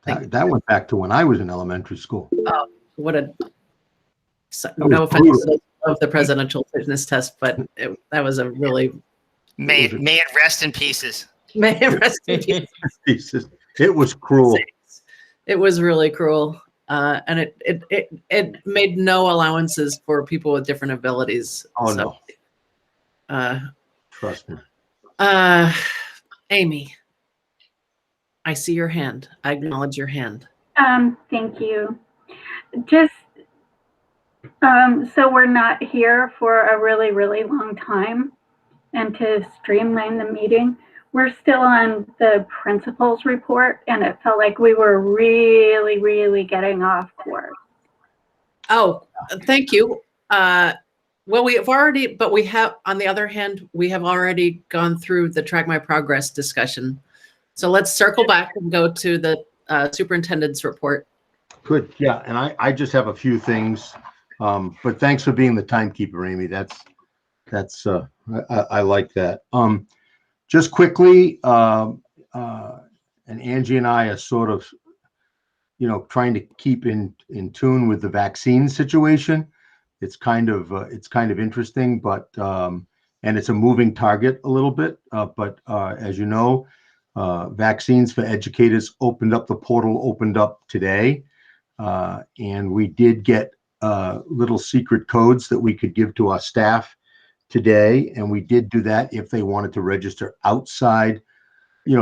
That went back to when I was in elementary school. Oh, what a That no was offense brutal. of the presidential fitness test, but that was a really May it rest in pieces. may it rest in peace. Jesus, it was cruel. It was really cruel, and it made no allowances for people with different abilities. Oh no. Trust me. Amy, I see your hand. I acknowledge your hand. Thank you. Just so we're not here for a really, really long time and to streamline the meeting, we're still on the principal's report and it felt like we were really, really getting off course. Oh, thank you. Well, we have already, but we have, on the other hand, we have already gone through the track my progress discussion. So let's circle back and go to the superintendent's report. Good. Yeah. And I just have a few things. But thanks for being the timekeeper, Amy. I like that. Just quickly, and Angie and I are sort of, trying to keep in tune with the vaccine situation. It's kind of interesting, but and it's a moving target a little bit. But as you know, Vaccines for Educators opened up today, and we did get little secret codes that we could give to our staff today, and we did do that if they wanted to register outside,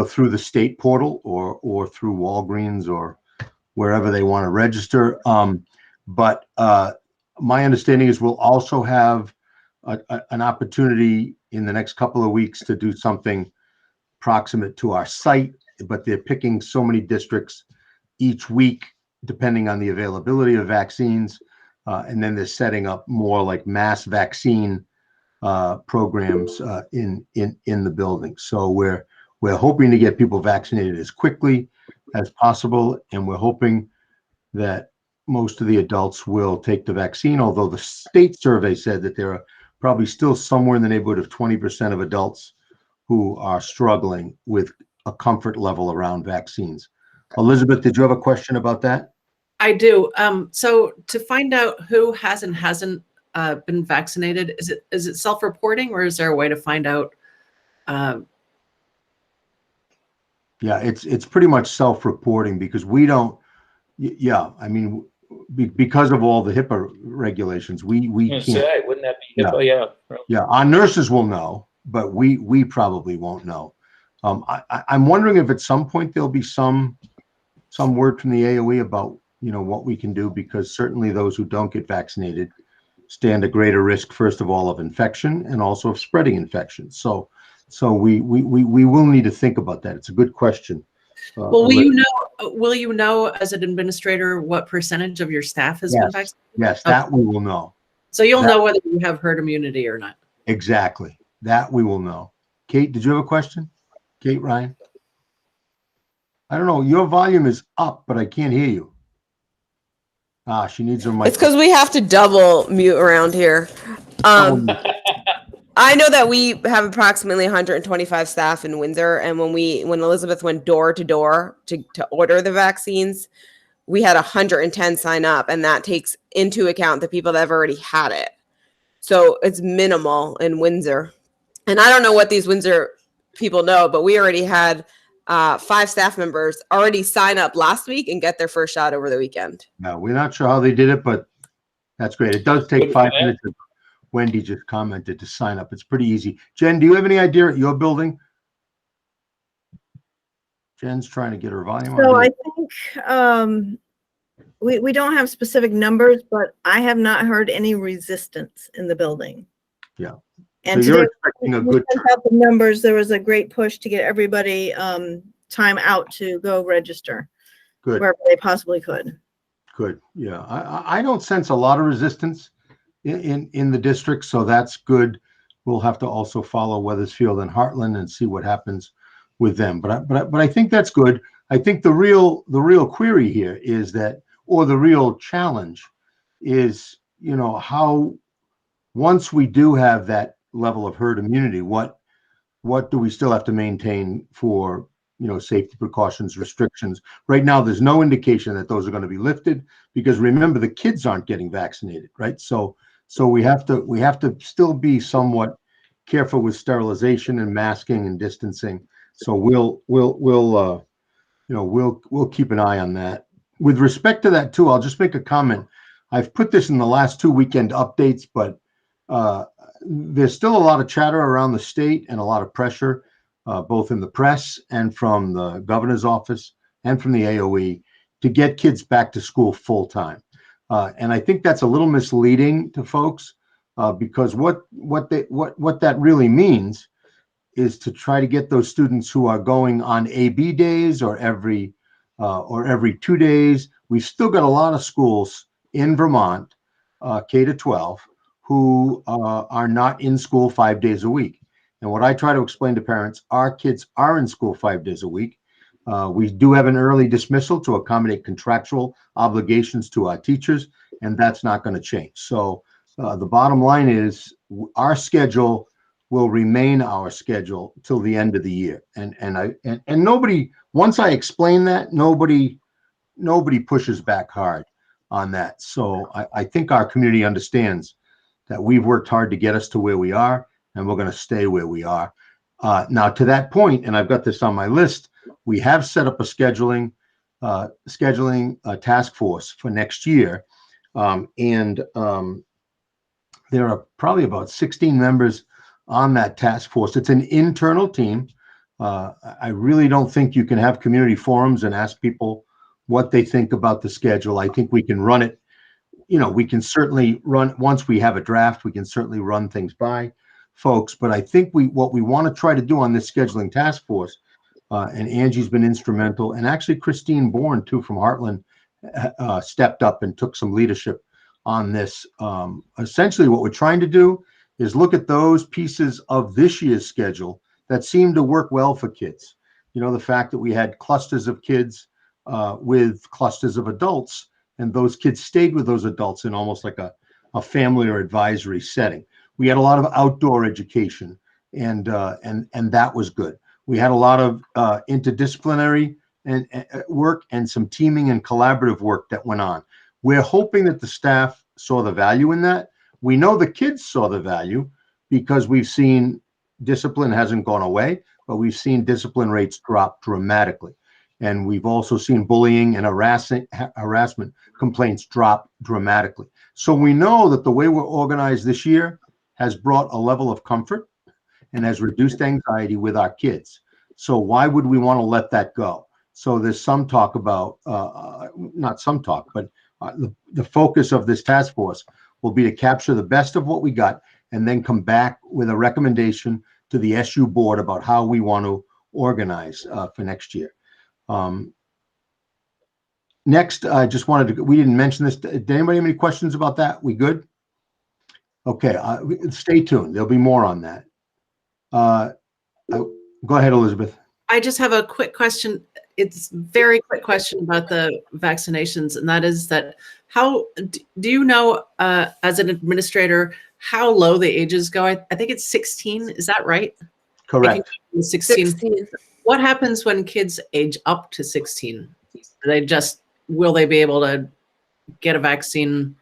through the state portal or through Walgreens or wherever they want to register. But my understanding is we'll also have an opportunity in the next couple of weeks to do something proximate to our site, but they're picking so many districts each week depending on the availability of vaccines, and then they're setting up more like mass vaccine programs in the building. So we're hoping to get people vaccinated as quickly as possible, and we're hoping that most of the adults will take the vaccine, although the state survey said that there are probably still somewhere in the neighborhood of 20% of adults who are struggling with a comfort level around vaccines. Elizabeth, did you have a question about that? I do. So to find out who has and hasn't been vaccinated, is it self-reporting or is there a way to find out? Yeah, it's pretty much self-reporting because we don't. Yeah, I mean, because of all the HIPAA regulations, we can't. Say, wouldn't that be HIPAA? Yeah. Yeah, our nurses will know, but we probably won't know. I'm wondering if at some point there'll be some word from the AOE about what we can do, because certainly those who don't get vaccinated stand a greater risk, first of all, of infection and also of spreading infection. So we will need to think about that. It's a good question. Well, will you know as an administrator what percentage of your staff has been vaccinated? Yes, that we will know. So you'll know whether you have herd immunity or not. Exactly. That we will know. Kate, did you have a question? Kate Ryan? I don't know. Your volume is up, but I can't hear you. Ah, she needs her mic. It's because we have to double mute around here. I know that we have approximately 125 staff in Windsor, and when Elizabeth went door to door to order the vaccines, we had 110 sign up, and that takes into account the people that have already had it. So it's minimal in Windsor. And I don't know what these Windsor people know, but we already had 5 staff members already sign up last week and get their first shot over the weekend. No, we're not sure how they did it, but that's great. It does take 5 minutes. Wendy just commented to sign up. It's pretty easy. Jen, do you have any idea at your building? Jen's trying to get her volume on. So I think we don't have specific numbers, but I have not heard any resistance in the building. Yeah. And so you're today, expecting a we good sent out the numbers. There was a great push to get everybody time out to go register wherever they possibly could. Good. Yeah. I don't sense a lot of resistance in the district, so that's good. We'll have to also follow Wethersfield and Heartland and see what happens with them. But I think that's good. I think the real query here is that, or the real challenge is, you know, how once we do have that level of herd immunity, what do we still have to maintain for, you know, safety precautions, restrictions? Right now, there's no indication that those are going to be lifted because remember, the kids aren't getting vaccinated, right? So we have to still be somewhat careful with sterilization and masking and distancing. So we'll keep an eye on that. With respect to that too, I'll just make a comment. I've put this in the last 2 weekend updates, but there's still a lot of chatter around the state and a lot of pressure, both in the press and from the governor's office and from the AOE to get kids back to school full time. And I think that's a little misleading to folks because what that really means is to try to get those students who are going on AB days or every 2 days. We've still got a lot of schools in Vermont, K to 12, who are not in school 5 days a week. And what I try to explain to parents, our kids are in school 5 days a week. We do have an early dismissal to accommodate contractual obligations to our teachers, and that's not going to change. So the bottom line is our schedule will remain our schedule till the end of the year. And nobody, once I explain that, nobody pushes back hard on that. So I think our community understands that we've worked hard to get us to where we are, and we're going to stay where we are. Now, to that point, and I've got this on my list, we have set up a scheduling task force for next year. There are probably about 16 members on that task force. It's an internal team. I really don't think you can have community forums and ask people what they think about the schedule. I think we can run it. You know, we can certainly run, once we have a draft, we can certainly run things by folks. But I think what we want to try to do on this scheduling task force, and Angie's been instrumental, and actually Christine Bourne too from Heartland stepped up and took some leadership on this. Essentially what we're trying to do is look at those pieces of this year's schedule that seem to work well for kids. You know, the fact that we had clusters of kids with clusters of adults, and those kids stayed with those adults in almost like a family or advisory setting. We had a lot of outdoor education, and that was good. We had a lot of interdisciplinary and work and some teaming and collaborative work that went on. We're hoping that the staff saw the value in that. We know the kids saw the value because we've seen discipline hasn't gone away, but we've seen discipline rates drop dramatically. And we've also seen bullying and harassment complaints drop dramatically. So we know that the way we're organized this year has brought a level of comfort and has reduced anxiety with our kids. So why would we want to let that go? So there's some talk about, not some talk, but the focus of this task force will be to capture the best of what we got and then come back with a recommendation to the SU board about how we want to organize for next year. Next, I just wanted to, we didn't mention this. Did anybody have any questions about that? We good? Okay, stay tuned. There'll be more on that. Go ahead, Elizabeth. I just have a quick question. it's very quick question about the vaccinations, and that is that how do you know, as an administrator, how low the ages go? I think it's 16. Is that right? Correct. 16. What happens when kids age up to 16? Will they be able to get a vaccine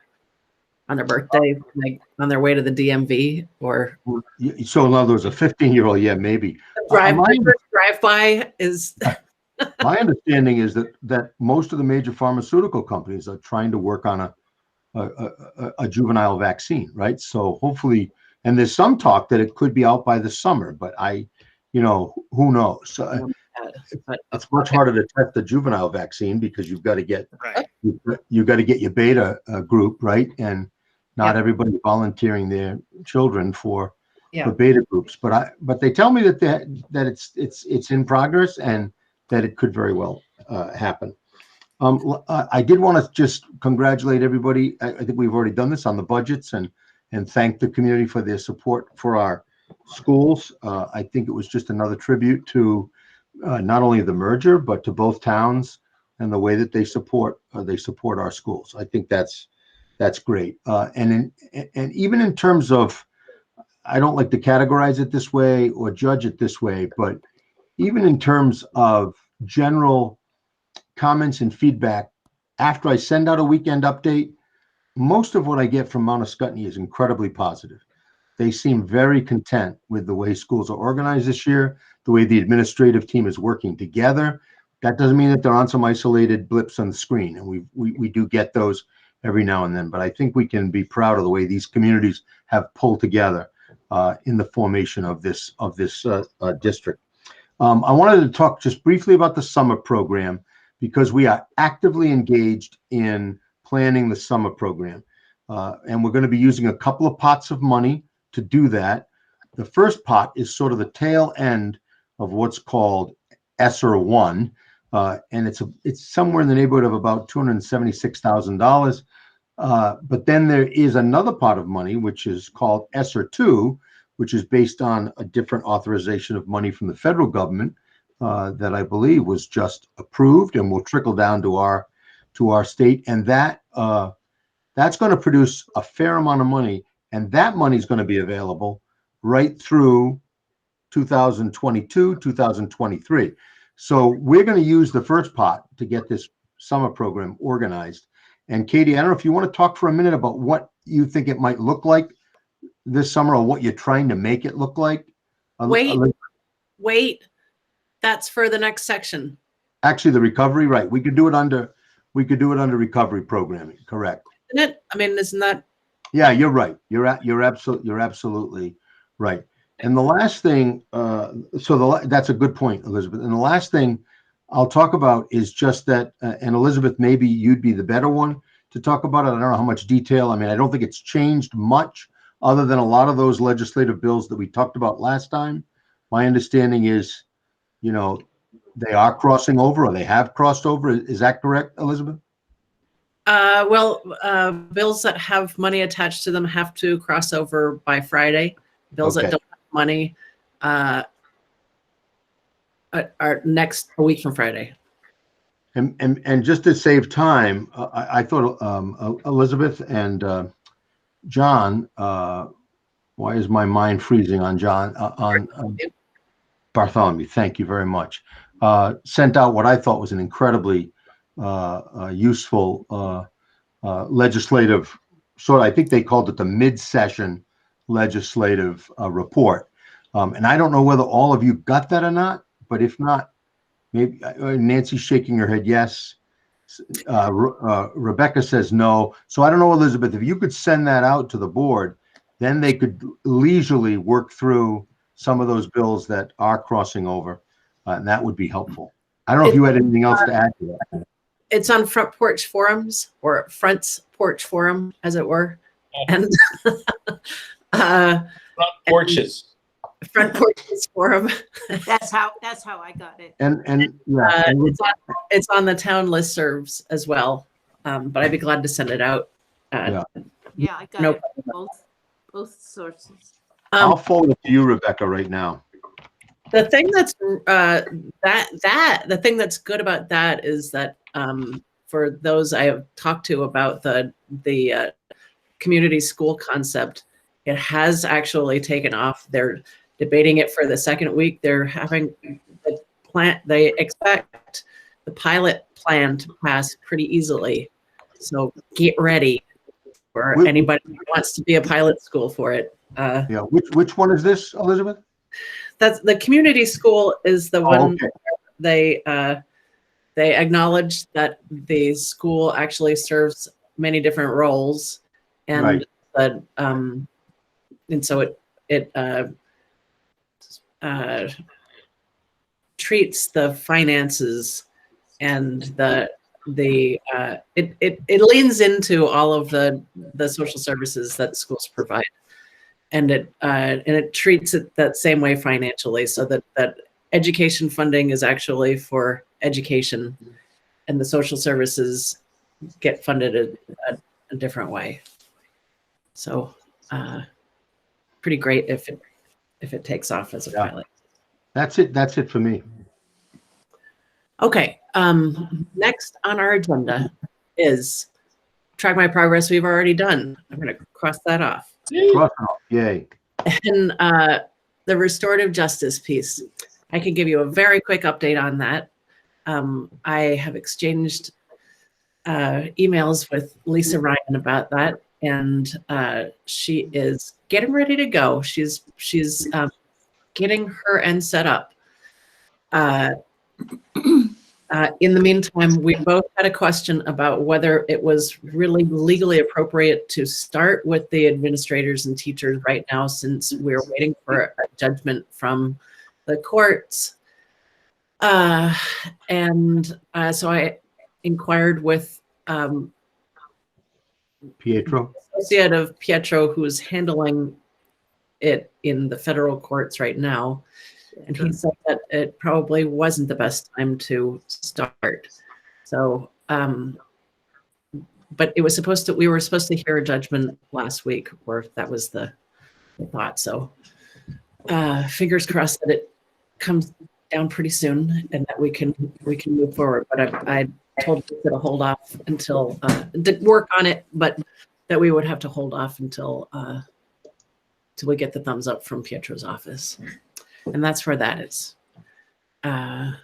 on their birthday, like on their way to the DMV, or So in other words, a 15-year-old, yeah, maybe. drive-by is. My understanding is that most of the major pharmaceutical companies are trying to work on a juvenile vaccine, right? So hopefully, and there's some talk that it could be out by the summer, but who knows? So it's much harder to test the juvenile vaccine because you've got to get your beta group, right? And not everybody volunteering their children for beta groups. But they tell me that it's in progress and that it could very well happen. I did want to just congratulate everybody. I think we've already done this on the budgets and thank the community for their support for our schools. I think it was just another tribute to not only the merger, but to both towns and the way that they support our schools. I think that's great. And even in terms of, I don't like to categorize it this way or judge it this way, but even in terms of general comments and feedback, after I send out a weekend update, most of what I get from Mount Escutney is incredibly positive. They seem very content with the way schools are organized this year, the way the administrative team is working together. That doesn't mean that there aren't some isolated blips on the screen, and we do get those every now and then. But I think we can be proud of the way these communities have pulled together in the formation of this district. I wanted to talk just briefly about the summer program because we are actively engaged in planning the summer program. And we're going to be using a couple of pots of money to do that. The first pot is sort of the tail end of what's called ESSER 1. And it's somewhere in the neighborhood of about $276,000. But then there is another pot of money, which is called ESSER 2, which is based on a different authorization of money from the federal government that I believe was just approved and will trickle down to our state. And that's going to produce a fair amount of money. And that money is going to be available right through 2022, 2023. So we're going to use the first pot to get this summer program organized. And Katie, I don't know if you want to talk for a minute about what you think it might look like this summer or what you're trying to make it look like. Wait, that's for the next section. Actually, the recovery, right? We could do it under recovery programming. Correct. Isn't it? I mean, isn't that? Yeah, you're right. You're absolutely right. And the last thing, that's a good point, Elizabeth. And the last thing I'll talk about is just that, and Elizabeth, maybe you'd be the better one to talk about it. I don't know how much detail. I mean, I don't think it's changed much other than a lot of those legislative bills that we talked about last time. My understanding is, they are crossing over or they have crossed over. Is that correct, Elizabeth? Bills that have money attached to them have to cross over by Friday. Bills that don't have money are next a week from Friday. And just to save time, I thought Elizabeth and John, why is my mind freezing on John? On Bartholomew, thank you very much. Sent out what I thought was an incredibly useful legislative sort. I think they called it the mid-session legislative report. And I don't know whether all of you got that or not, but if not, maybe Nancy's shaking her head yes. Rebecca says no. So I don't know, Elizabeth, if you could send that out to the board, then they could leisurely work through some of those bills that are crossing over, and that would be helpful. I don't know if you had anything else to add to that. It's on Front Porch Forums, or Front's Porch Forum, as it were. And Front Porches. Front Porches Forum. That's how I got it. And it's on the town listservs as well. But I'd be glad to send it out. Yeah, I got it. Both sources. I'll forward it to you, Rebecca, right now. The thing that's the thing that's good about that is that for those I have talked to about the community school concept, it has actually taken off. They're debating it for the second week. They're having the plan. They expect the pilot plan to pass pretty easily. So get ready for anybody who wants to be a pilot school for it. Yeah. Which one is this, Elizabeth? That's the community school is the one okay. they acknowledge that the school actually serves many different roles, and Right. And so it treats the finances and it leans into all of the social services that schools provide, and it treats it that same way financially, so that education funding is actually for education, and the social services get funded a different way. So pretty great if it takes off as a pilot. That's it for me. Okay. Next on our agenda is track my progress we've already done. I'm going to cross that off. Cross it off. Yay. And the restorative justice piece. I can give you a very quick update on that. I have exchanged emails with Lisa Ryan about that, and she is getting ready to go. She's getting her end set up. In the meantime, we both had a question about whether it was really legally appropriate to start with the administrators and teachers right now, since we're waiting for a judgment from the courts. So I inquired with Pietro. Associate of Pietro, who's handling it in the federal courts right now. And he said that it probably wasn't the best time to start. So, but it was we were supposed to hear a judgment last week, or that was the thought. So, fingers crossed that it comes down pretty soon and that we can move forward. But I told her to hold off until to work on it, but that we would have to hold off until we get the thumbs up from Pietro's office. And that's where that is. And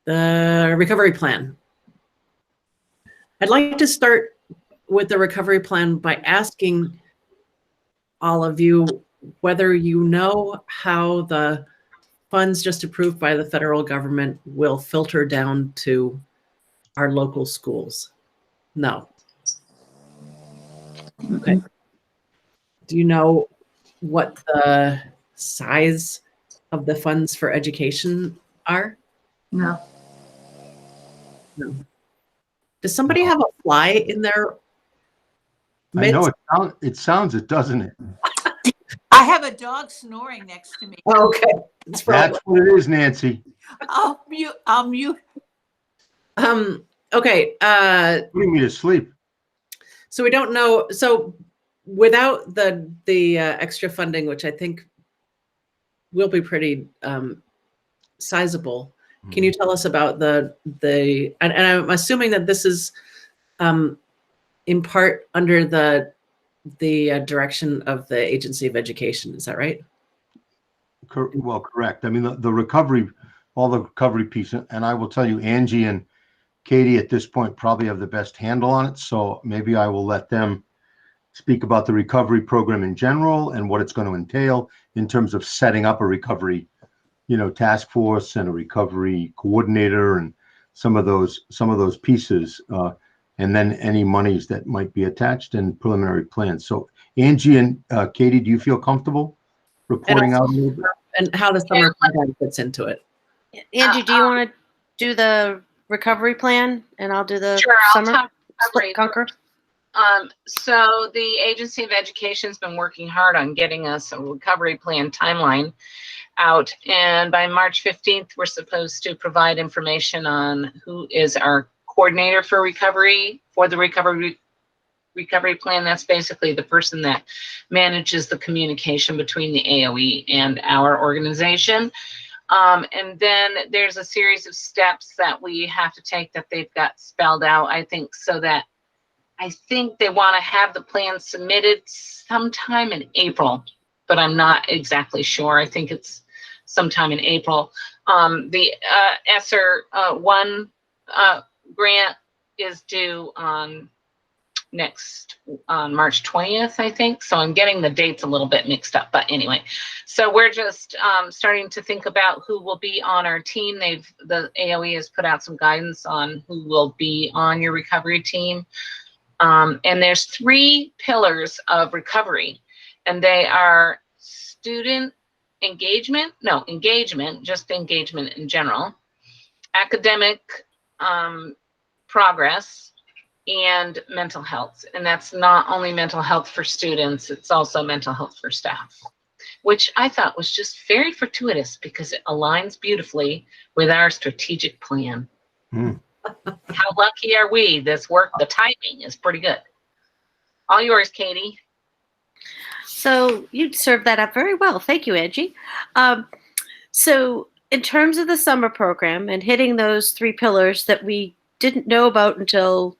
the recovery plan. I'd like to start with the recovery plan by asking all of you whether you know how the funds just approved by the federal government will filter down to our local schools. No. Okay. Do you know what the size of the funds for education are? No. No. Does somebody have a fly in their midst? I know it sounds it, doesn't it? I have a dog snoring next to me. Oh, okay. That's what it is, Nancy. I'll mute. Okay. Putting me to sleep. So we don't know. So without the extra funding, which I think will be pretty sizable, can you tell us about and I'm assuming that this is in part under the direction of the Agency of Education. Is that right? Well, correct. I mean, the recovery, all the recovery piece, and I will tell you, Angie and Katie at this point probably have the best handle on it. So maybe I will let them speak about the recovery program in general and what it's going to entail in terms of setting up a recovery, task force and a recovery coordinator and some of those pieces, and then any monies that might be attached and preliminary plans. So Angie and Katie, do you feel comfortable reporting out a little bit? And how the summer program fits into it? Angie, do you want to do the recovery plan and I'll do the summer split conquer? So the Agency of Education has been working hard on getting us a recovery plan timeline out. And by March 15th, we're supposed to provide information on who is our coordinator for recovery, for the recovery recovery plan. That's basically the person that manages the communication between the AOE and our organization. And then there's a series of steps that we have to take that they've got spelled out, I think, so that I think they want to have the plan submitted sometime in April, but I'm not exactly sure. I think it's sometime in April. The ESSER 1 grant is due on March 20th, I think. So I'm getting the dates a little bit mixed up, but anyway. So we're just starting to think about who will be on our team. The AOE has put out some guidance on who will be on your recovery team. And there's 3 pillars of recovery, and they are student engagement, just engagement in general, academic progress, and mental health. And that's not only mental health for students, it's also mental health for staff, which I thought was just very fortuitous because it aligns beautifully with our strategic plan. How lucky are we? This work, the timing is pretty good. All yours, Katie. So you served that up very well. Thank you, Angie. So in terms of the summer program and hitting those 3 pillars that we didn't know about until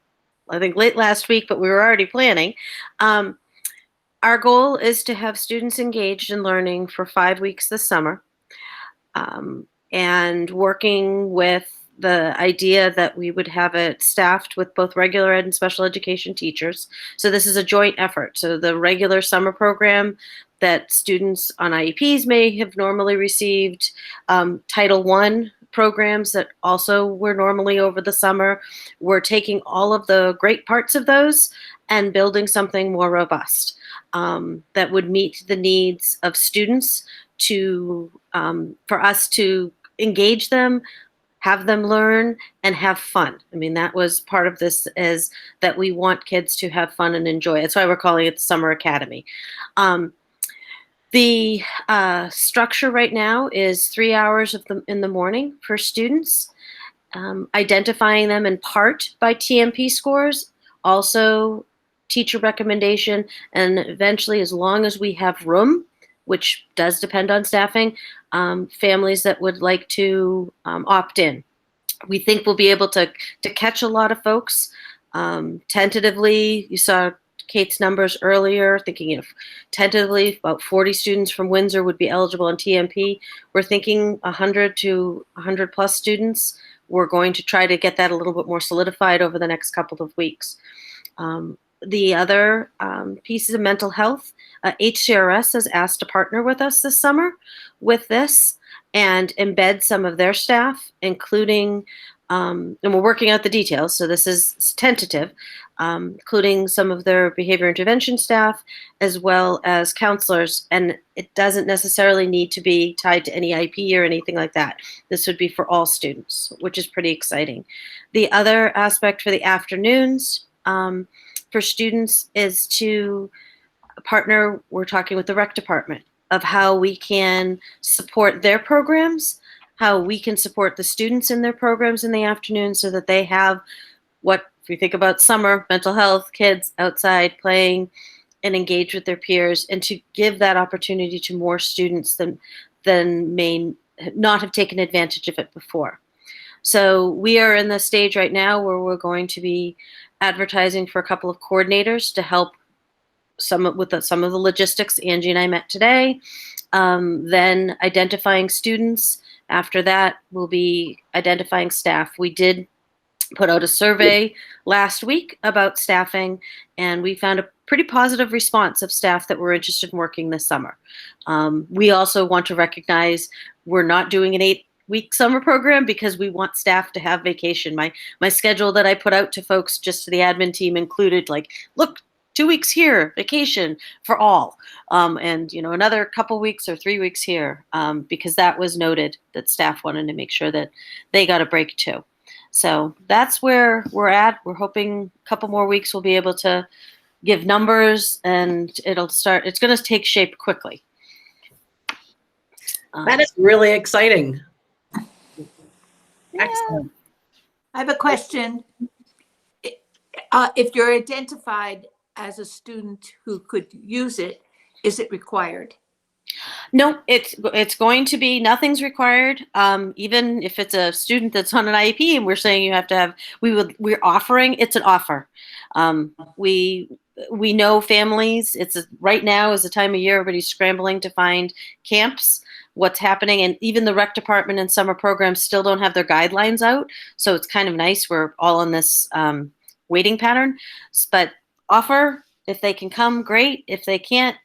I think late last week, but we were already planning. Our goal is to have students engaged in learning for 5 weeks this summer, and working with the idea that we would have it staffed with both regular ed and special education teachers. So this is a joint effort. So the regular summer program that students on IEPs may have normally received, Title I programs that also were normally over the summer, we're taking all of the great parts of those and building something more robust that would meet the needs of students for us to engage them, have them learn, and have fun. I mean, that was part of this, is that we want kids to have fun and enjoy. That's why we're calling it the Summer Academy. The structure right now is 3 hours in the morning for students, identifying them in part by TMP scores, also teacher recommendation, and eventually, as long as we have room, which does depend on staffing, families that would like to opt in. We think we'll be able to catch a lot of folks. Tentatively, you saw Kate's numbers earlier, thinking of tentatively about 40 students from Windsor would be eligible on TMP. We're thinking 100 to 100 plus students. We're going to try to get that a little bit more solidified over the next couple of weeks. The other pieces of mental health, HCRS has asked to partner with us this summer with this and embed some of their staff, including, and we're working out the details, so this is tentative, including some of their behavior intervention staff, as well as counselors. And it doesn't necessarily need to be tied to any IP or anything like that. This would be for all students, which is pretty exciting. The other aspect for the afternoons, for students, is to partner. We're talking with the rec department of how we can support their programs, how we can support the students in their programs in the afternoon, so that they have what, if you think about summer, mental health, kids outside playing and engage with their peers, and to give that opportunity to more students than may not have taken advantage of it before. So we are in the stage right now where we're going to be advertising for a couple of coordinators to help some of the logistics. Angie and I met today. Then identifying students. After that, we'll be identifying staff. We did put out a survey last week about staffing, and we found a pretty positive response of staff that were interested in working this summer. We also want to recognize we're not doing an 8-week summer program because we want staff to have vacation. My schedule that I put out to folks, just to the admin team, included look, 2 weeks here, vacation for all, and another couple weeks or 3 weeks here, because that was noted that staff wanted to make sure that they got a break too. So that's where we're at. We're hoping a couple more weeks we'll be able to give numbers, and it's going to take shape quickly. That is really exciting. Excellent. I have a question. If you're identified, as a student who could use it, is it required? No, it's going to be, nothing's required. Even if it's a student that's on an IEP and we're saying you have to have, we're offering, it's an offer. We know families, right now is the time of year everybody's scrambling to find camps, what's happening, and even the rec department and summer programs still don't have their guidelines out. So it's kind of nice. We're all in this waiting pattern, but offer, if they can come, great. If they can't,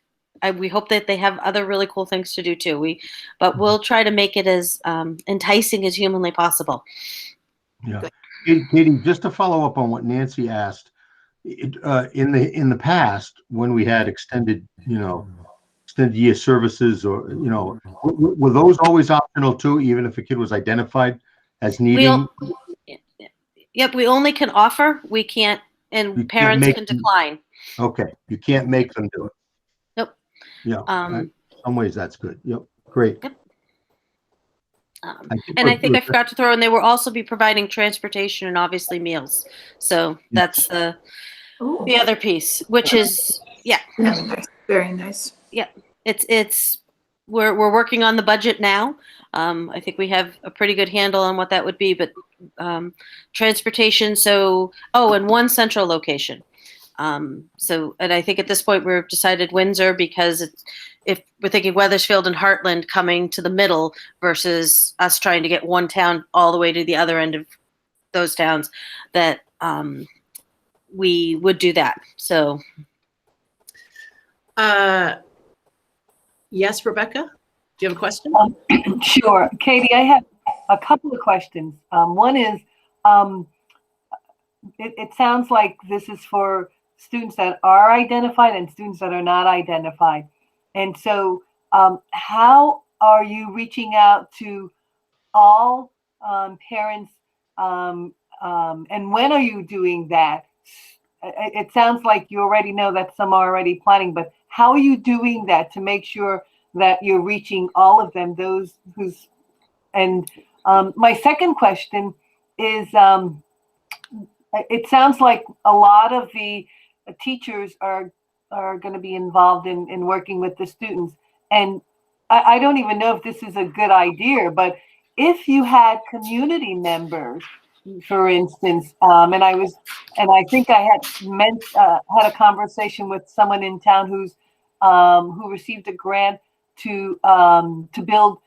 we hope that they have other really cool things to do too. But we'll try to make it as enticing as humanly possible. Yeah. Katie, just to follow up on what Nancy asked, in the past, when we had extended year services, or were those always optional too, even if a kid was identified as needing? Yep, we only can offer. We can't, and parents can decline. Okay, you can't make them do it. Nope. Yeah. In some ways, that's good. Yep. Great. Yep. And I think I forgot to throw in, they will also be providing transportation and obviously meals. So that's the other piece, which is, yeah. Very nice. Yeah. We're working on the budget now. I think we have a pretty good handle on what that would be, but transportation. And one central location. And I think at this point we've decided Windsor, because if we're thinking Wethersfield and Heartland coming to the middle versus us trying to get one town all the way to the other end of those towns, that we would do that. So. Yes, Rebecca, do you have a question? Sure. Katie, I have a couple of questions. One is, it sounds like this is for students that are identified and students that are not identified. And so how are you reaching out to all parents, and when are you doing that? It sounds like you already know that some are already planning, but how are you doing that to make sure that you're reaching all of them, my second question is, it sounds like a lot of the teachers are going to be involved in working with the students. And I don't even know if this is a good idea, but if you had community members, for instance, and I think I had a conversation with someone in town who received a grant to build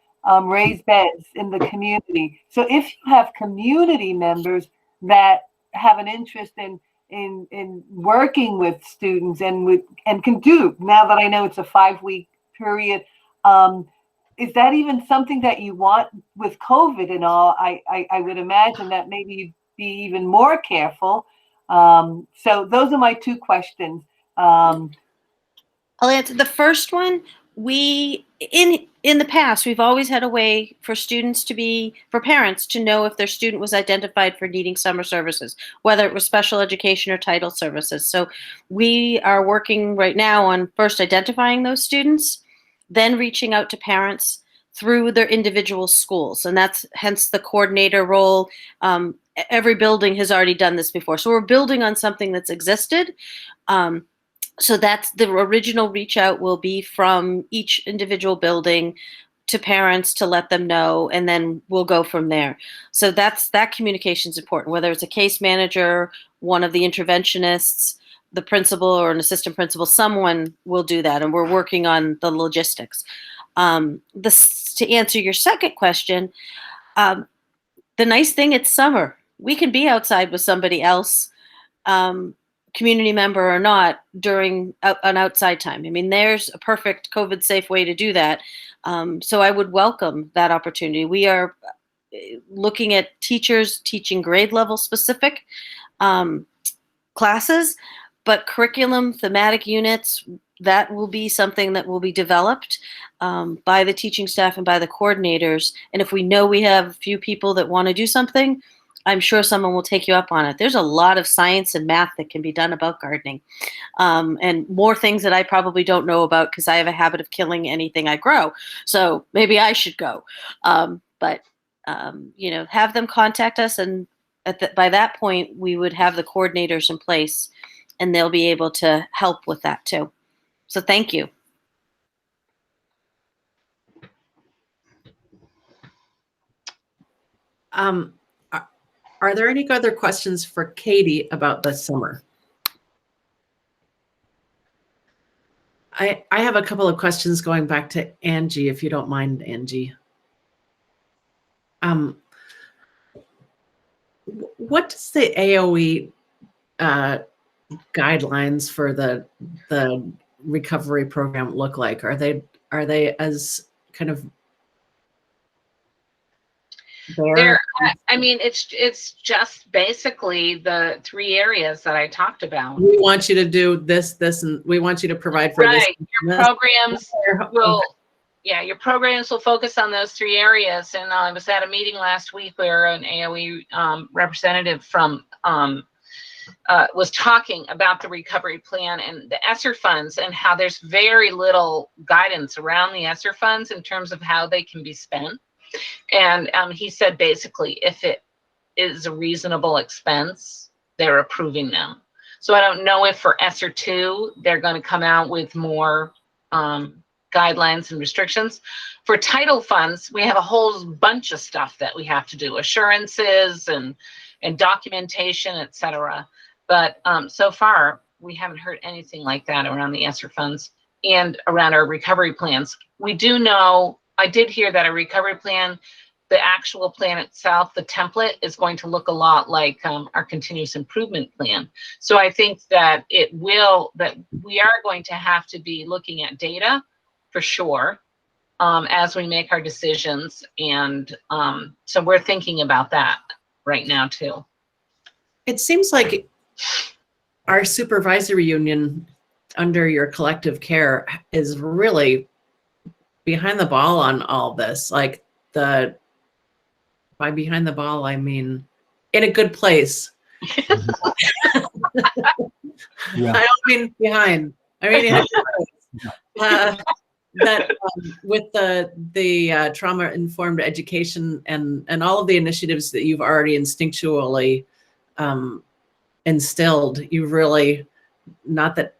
raised beds in the community. So if you have community members that have an interest in working with students and can do, now that I know it's a 5-week period, is that even something that you want with COVID and all? I would imagine that maybe you'd be even more careful. So those are my two questions. I'll answer the first one. In the past, we've always had a way for parents to know if their student was identified for needing summer services, whether it was special education or title services. So we are working right now on first identifying those students, then reaching out to parents through their individual schools. And that's hence the coordinator role. Every building has already done this before. So we're building on something that's existed. So that's the original reach out will be from each individual building to parents to let them know, and then we'll go from there. So that communication is important, whether it's a case manager, one of the interventionists, the principal or an assistant principal, someone will do that. And we're working on the logistics. To answer your second question, the nice thing, it's summer. We can be outside with somebody else, community member or not, during an outside time. I mean, there's a perfect COVID safe way to do that. So I would welcome that opportunity. We are looking at teachers teaching grade level specific classes, but curriculum, thematic units, that will be something that will be developed by the teaching staff and by the coordinators. And if we know we have a few people that want to do something, I'm sure someone will take you up on it. There's a lot of science and math that can be done about gardening, and more things that I probably don't know about because I have a habit of killing anything I grow. So maybe I should go. But have them contact us, and by that point, we would have the coordinators in place and they'll be able to help with that too. So thank you. Are there any other questions for Katie about the summer? I have a couple of questions going back to Angie, if you don't mind, Angie. What does the AOE guidelines for the recovery program look like? Are they as kind of there? I mean, it's just basically the 3 areas that I talked about. We want you to do this, and we want you to provide for this. Right. Your programs will, yeah, your programs will focus on those 3 areas. And I was at a meeting last week where an AOE representative from was talking about the recovery plan and the ESSER funds and how there's very little guidance around the ESSER funds in terms of how they can be spent. And he said basically if it is a reasonable expense, they're approving them. So I don't know if for ESSER 2, they're going to come out with more guidelines and restrictions. For title funds, we have a whole bunch of stuff that we have to do, assurances and documentation, etc. But so far, we haven't heard anything like that around the ESSER funds and around our recovery plans. We do know, I did hear that a recovery plan, the actual plan itself, the template is going to look a lot like our continuous improvement plan. So I think that that we are going to have to be looking at data for sure as we make our decisions. And so we're thinking about that right now too. It seems like our supervisory union under your collective care is really behind the ball on all this. Like by behind the ball, I mean in a good place. Yeah. I don't mean behind. I mean in a good place. That with the trauma-informed education and all of the initiatives that you've already instinctually instilled, you've really, not that,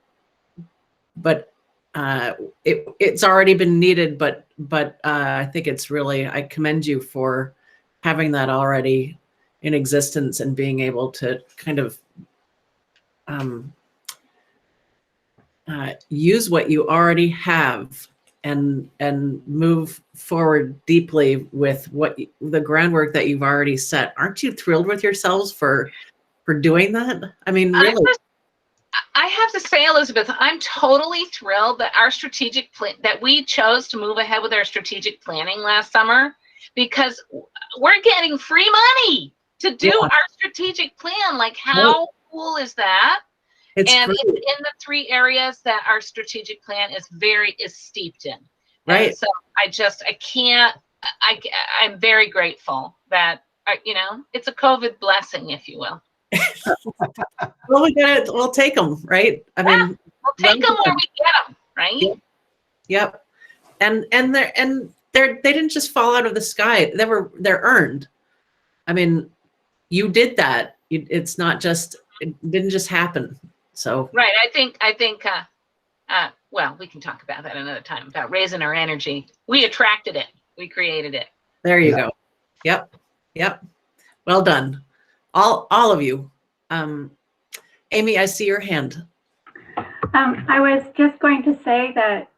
but it's already been needed, but I think it's really, I commend you for having that already in existence and being able to kind of use what you already have and move forward deeply with the groundwork that you've already set. Aren't you thrilled with yourselves for doing that? I mean, really. I have to say, Elizabeth, I'm totally thrilled that our strategic plan, that we chose to move ahead with our strategic planning last summer, because we're getting free money to do our strategic plan. Like, how cool is that? It's in the 3 areas that our strategic plan is steeped in. Right. And so I'm very grateful that, it's a COVID blessing, if you will. Well, we'll take them, right? I mean, we'll take them where we get them, right? Yep. And they didn't just fall out of the sky. They're earned. I mean, you did that. It's not just, it didn't just happen. So right. I think well, we can talk about that another time about raising our energy. We attracted it. We created it. There you go. Yep. Well done. All of you. Amy, I see your hand. I was just going to say that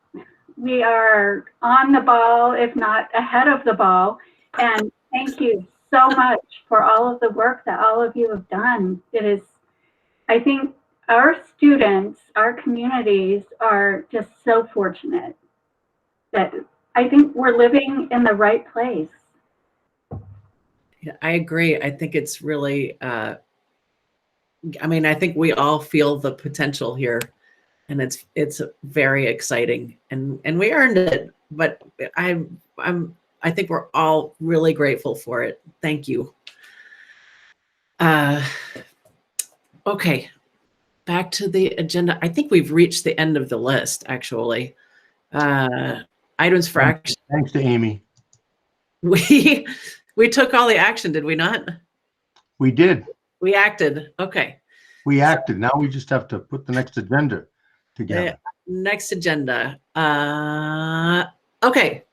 we are on the ball, if not ahead of the ball. And thank you so much for all of the work that all of you have done. It is, I think our students, our communities are just so fortunate that I think we're living in the right place. Yeah, I agree. I think it's really, I mean, I think we all feel the potential here, and it's very exciting, and we earned it. But I think we're all really grateful for it. Thank you. Okay, back to the agenda. I think we've reached the end of the list, actually. Items for action. Thanks to Amy. We took all the action, did we not? We did. We acted. Okay. We acted. Now we just have to put the next agenda together. Next agenda. Okay.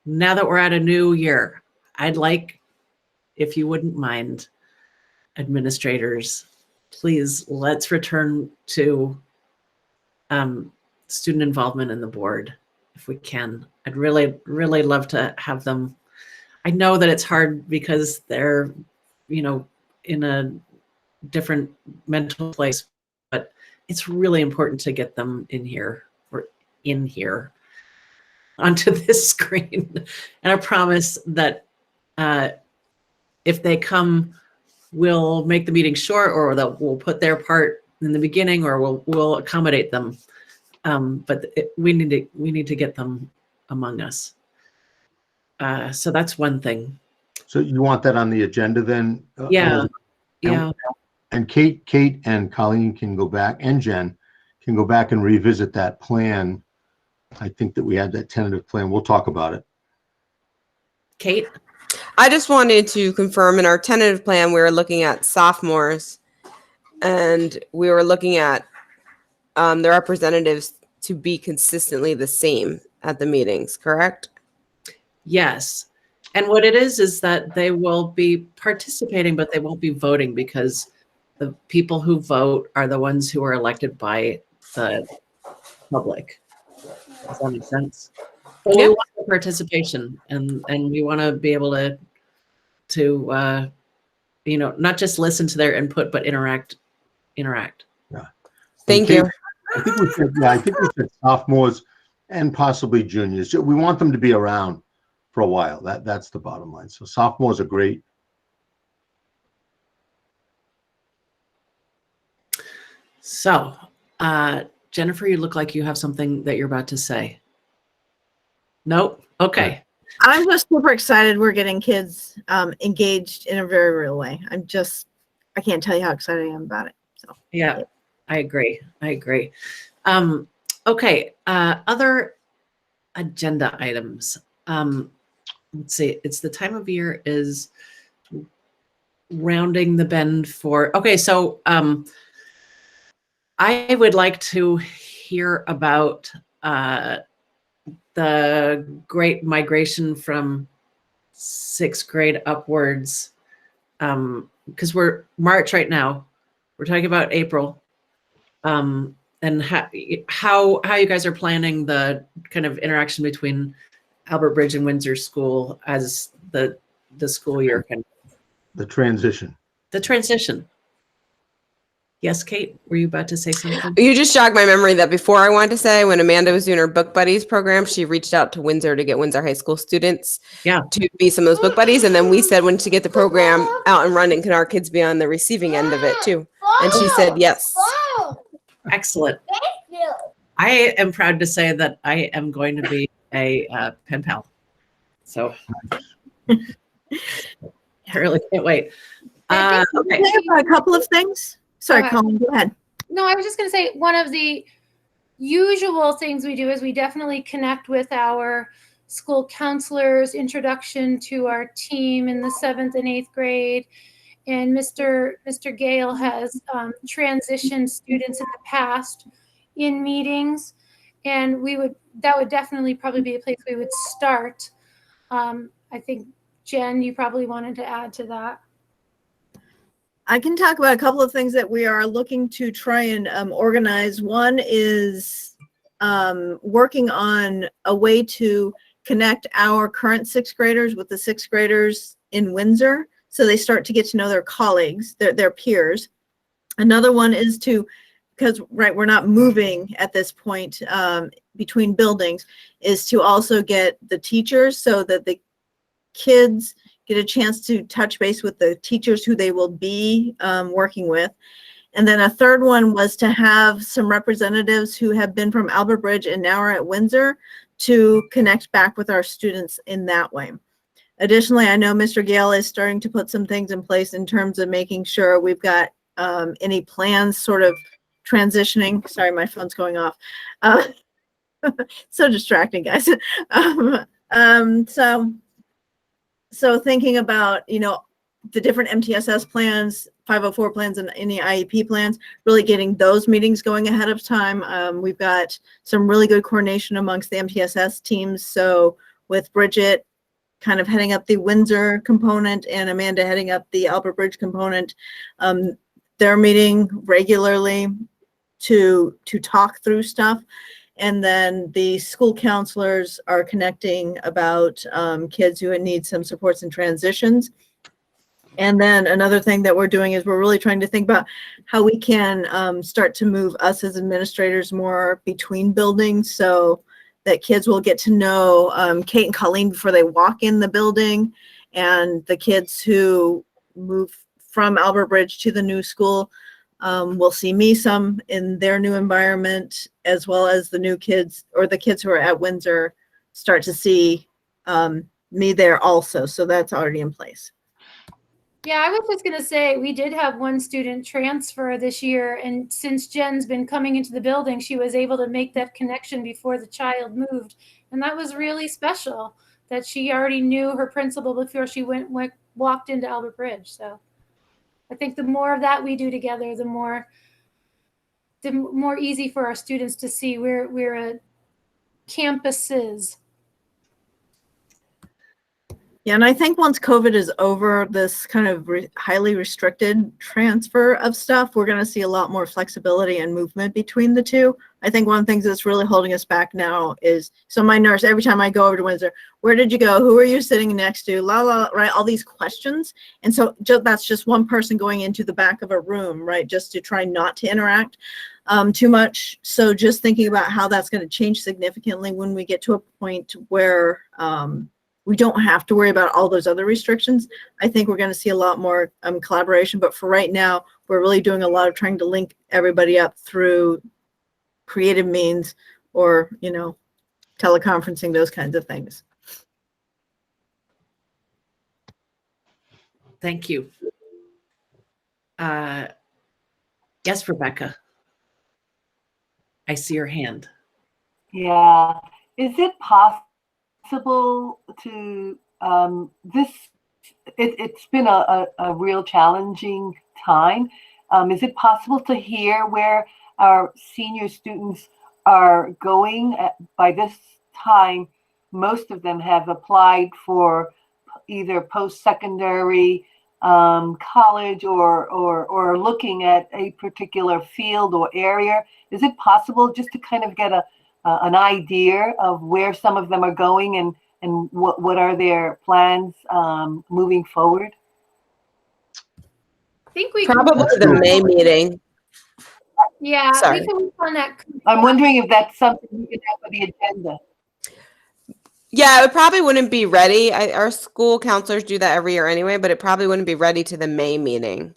Now that we're at a new year, I'd like, if you wouldn't mind, administrators, please let's return to student involvement in the board if we can. I'd really, really love to have them. I know that it's hard because they're, you know, in a different mental place, but it's really important to get them in here or in here onto this screen. And I promise that if they come, we'll make the meeting short, or that we'll put their part in the beginning, or we'll accommodate them. But we need to get them among us. So that's one thing. So you want that on the agenda then? Yeah. Yeah. And Kate and Colleen can go back, and Jen can go back and revisit that plan. I think that we had that tentative plan. We'll talk about it. Kate? I just wanted to confirm in our tentative plan, we were looking at sophomores, and we were looking at the representatives to be consistently the same at the meetings, correct? Yes. And what it is that they will be participating, but they won't be voting, because the people who vote are the ones who are elected by the public. Does that make sense? But we want the participation, and we want to be able to you know, not just listen to their input, but interact. Yeah. Thank you. I think we said sophomores and possibly juniors. We want them to be around for a while. That's the bottom line. So sophomores are great. So, Jennifer, you look like you have something that you're about to say. Nope. Okay. I'm just super excited we're getting kids engaged in a very real way. I can't tell you how excited I am about it. So yeah, I agree. Okay. Other agenda items. Let's see. It's the time of year is rounding the bend for. Okay, so I would like to hear about the great migration from 6th grade upwards, because we're March right now. We're talking about April, and how you guys are planning the kind of interaction between Albert Bridge and Windsor School as the school year kind of. The transition. Yes, Kate, were you about to say something? You just jogged my memory that before I wanted to say, when Amanda was doing her book buddies program, she reached out to Windsor to get Windsor High School students to be some of those book buddies. And then we said, when to get the program out and running, can our kids be on the receiving end of it too? And she said, yes. Excellent. I am proud to say that I am going to be a pen pal. So I really can't wait. Okay. A couple of things. Sorry, Colleen, go ahead. No, I was just going to say, one of the usual things we do is we definitely connect with our school counselors, introduction to our team in the 7th and 8th grade. And Mr. Gale has transitioned students in the past in meetings. And that would definitely probably be a place we would start. I think, Jen, you probably wanted to add to that. I can talk about a couple of things that we are looking to try and organize. One is working on a way to connect our current 6th graders with the 6th graders in Windsor, so they start to get to know their colleagues, their peers. Another one is because we're not moving at this point between buildings, is to also get the teachers so that the kids get a chance to touch base with the teachers who they will be working with. And then a third one was to have some representatives who have been from Albert Bridge and now are at Windsor to connect back with our students in that way. Additionally, I know Mr. Gale is starting to put some things in place in terms of making sure we've got any plans sort of transitioning. Sorry, my phone's going off. So distracting, guys. So thinking about, the different MTSS plans, 504 plans, and any IEP plans, really getting those meetings going ahead of time. We've got some really good coordination amongst the MTSS teams. So with Bridget kind of heading up the Windsor component and Amanda heading up the Albert Bridge component, they're meeting regularly to talk through stuff. And then the school counselors are connecting about kids who need some supports and transitions. And then another thing that we're doing is we're really trying to think about how we can start to move us as administrators more between buildings so that kids will get to know Kate and Colleen before they walk in the building, and the kids who move from Albert Bridge to the new school will see me some in their new environment, as well as the new kids or the kids who are at Windsor start to see me there also. So that's already in place. Yeah, I was just going to say, we did have one student transfer this year, and since Jen's been coming into the building, she was able to make that connection before the child moved. And that was really special that she already knew her principal before she walked into Albert Bridge. So I think the more of that we do together, the more easy for our students to see we're a campuses. Yeah, and I think once COVID is over, this kind of highly restricted transfer of stuff, we're going to see a lot more flexibility and movement between the two. I think one of the things that's really holding us back now is, so my nurse, every time I go over to Windsor, where did you go? Who are you sitting next to? La, la, right? All these questions. And so that's just one person going into the back of a room, right? Just to try not to interact too much. So just thinking about how that's going to change significantly when we get to a point where we don't have to worry about all those other restrictions. I think we're going to see a lot more collaboration, but for right now, we're really doing a lot of trying to link everybody up through creative means or, teleconferencing, those kinds of things. Thank you. Yes, Rebecca. I see your hand. Yeah. Is it possible to it's been a real challenging time. Is it possible to hear where our senior students are going? By this time, most of them have applied for either post-secondary college or looking at a particular field or area. Is it possible just to kind of get an idea of where some of them are going and what are their plans moving forward? I think we Probably the May meeting. Yeah, Sorry. we can work on that. I'm wondering if that's something we can have for the agenda. Yeah, it probably wouldn't be ready. Our school counselors do that every year anyway, but it probably wouldn't be ready to the May meeting.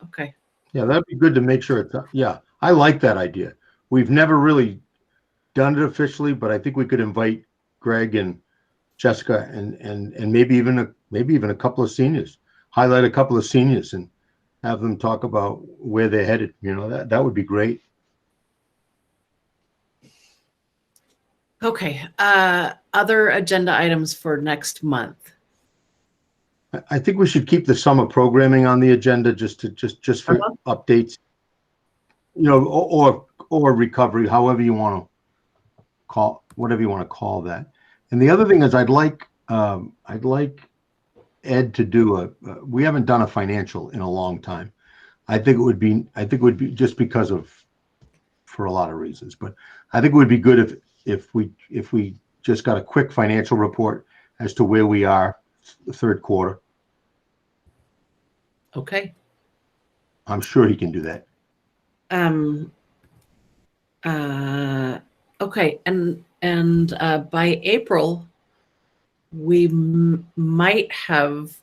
Okay. Yeah, that'd be good to make sure it's, yeah, I like that idea. We've never really done it officially, but I think we could invite Greg and Jessica and maybe even a couple of seniors, highlight a couple of seniors and have them talk about where they're headed. That would be great. Okay. Other agenda items for next month. I think we should keep the summer programming on the agenda just for updates, or recovery, however you want to call, whatever you want to call that. And the other thing is I'd like Ed to do we haven't done a financial in a long time. I think it would be just because for a lot of reasons, but I think it would be good if we just got a quick financial report as to where we are the third quarter. Okay. I'm sure he can do that. Okay. And by April, we might have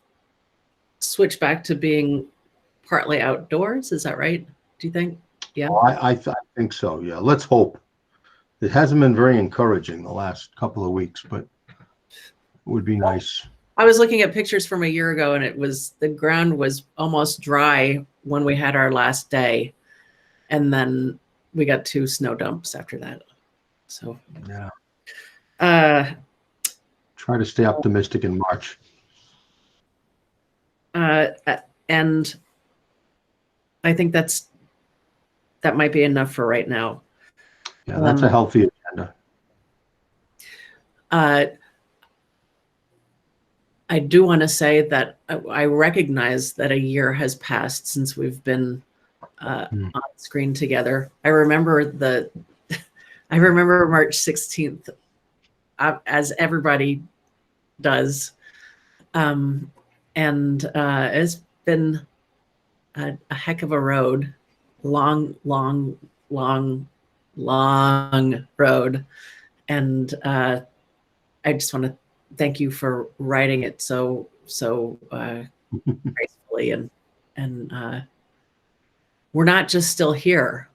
switched back to being partly outdoors. Is that right? Do you think? Yeah. I think so. Yeah. Let's hope. It hasn't been very encouraging the last couple of weeks, but it would be nice. I was looking at pictures from a year ago, and the ground was almost dry when we had our last day, and then we got 2 snow dumps after that. So yeah. Try to stay optimistic in March. And I think that might be enough for right now. Yeah, that's a healthy agenda. I do want to say that I recognize that a year has passed since we've been on screen together. I remember March 16th, as everybody does. And it's been a heck of a road, long road. And I just want to thank you for writing it so gracefully, and we're not just still here.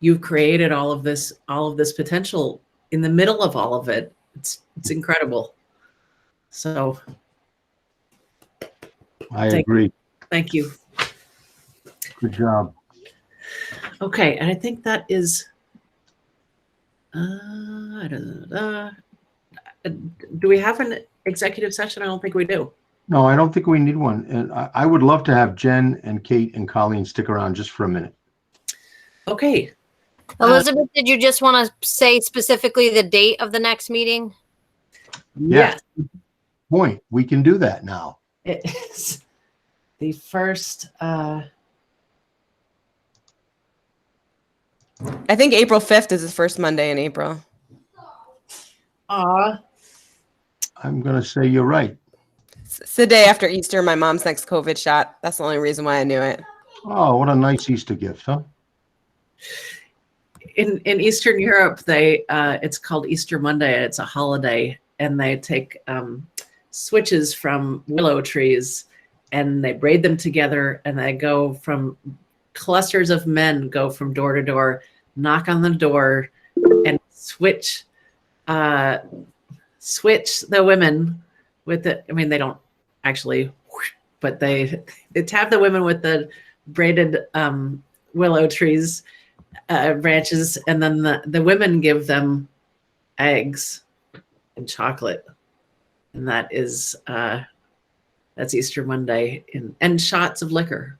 You've created all of this potential in the middle of all of it. It's incredible. So I agree. Thank you. Good job. Okay, and I think that is. Do we have an executive session? I don't think we do. No, I don't think we need one. And I would love to have Jen and Kate and Colleen stick around just for a minute. Okay. Elizabeth, did you just want to say specifically the date of the next meeting? Yes. Point. We can do that now. It is the first. I think April 5th is the first Monday in April. I'm going to say you're right. It's the day after Easter, my mom's next COVID shot. That's the only reason why I knew it. Oh, what a nice Easter gift, huh? In Eastern Europe, it's called Easter Monday. It's a holiday, and they take switches from willow trees, and they braid them together, and they go from clusters of men go from door to door, knock on the door, and switch the women with it. I mean, they don't actually, but they tap the women with the braided willow trees branches, and then the women give them eggs and chocolate, and that's Easter Monday, and shots of liquor.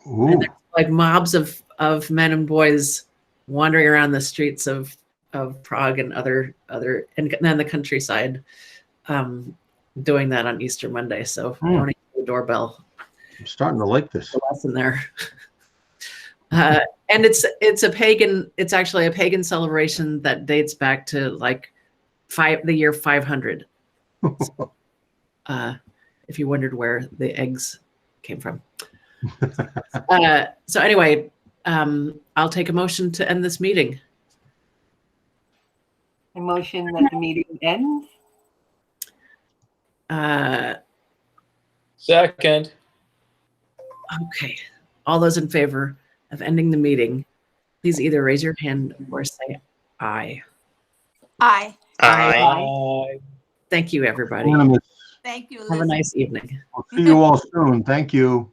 And there's like mobs of men and boys wandering around the streets of Prague and other and then the countryside, doing that on Easter Monday. So don't ring the doorbell. I'm starting to like this. The lesson there. And it's actually a pagan celebration that dates back to like the year 500. So, if you wondered where the eggs came from. So anyway, I'll take a motion to end this meeting. A motion that the meeting ends. Second. Okay. All those in favor of ending the meeting, please either raise your hand or say aye. Aye. Aye. Thank you, everybody. Unanimous. Thank you, Have Elizabeth. a nice evening. I'll see you all soon. Thank you.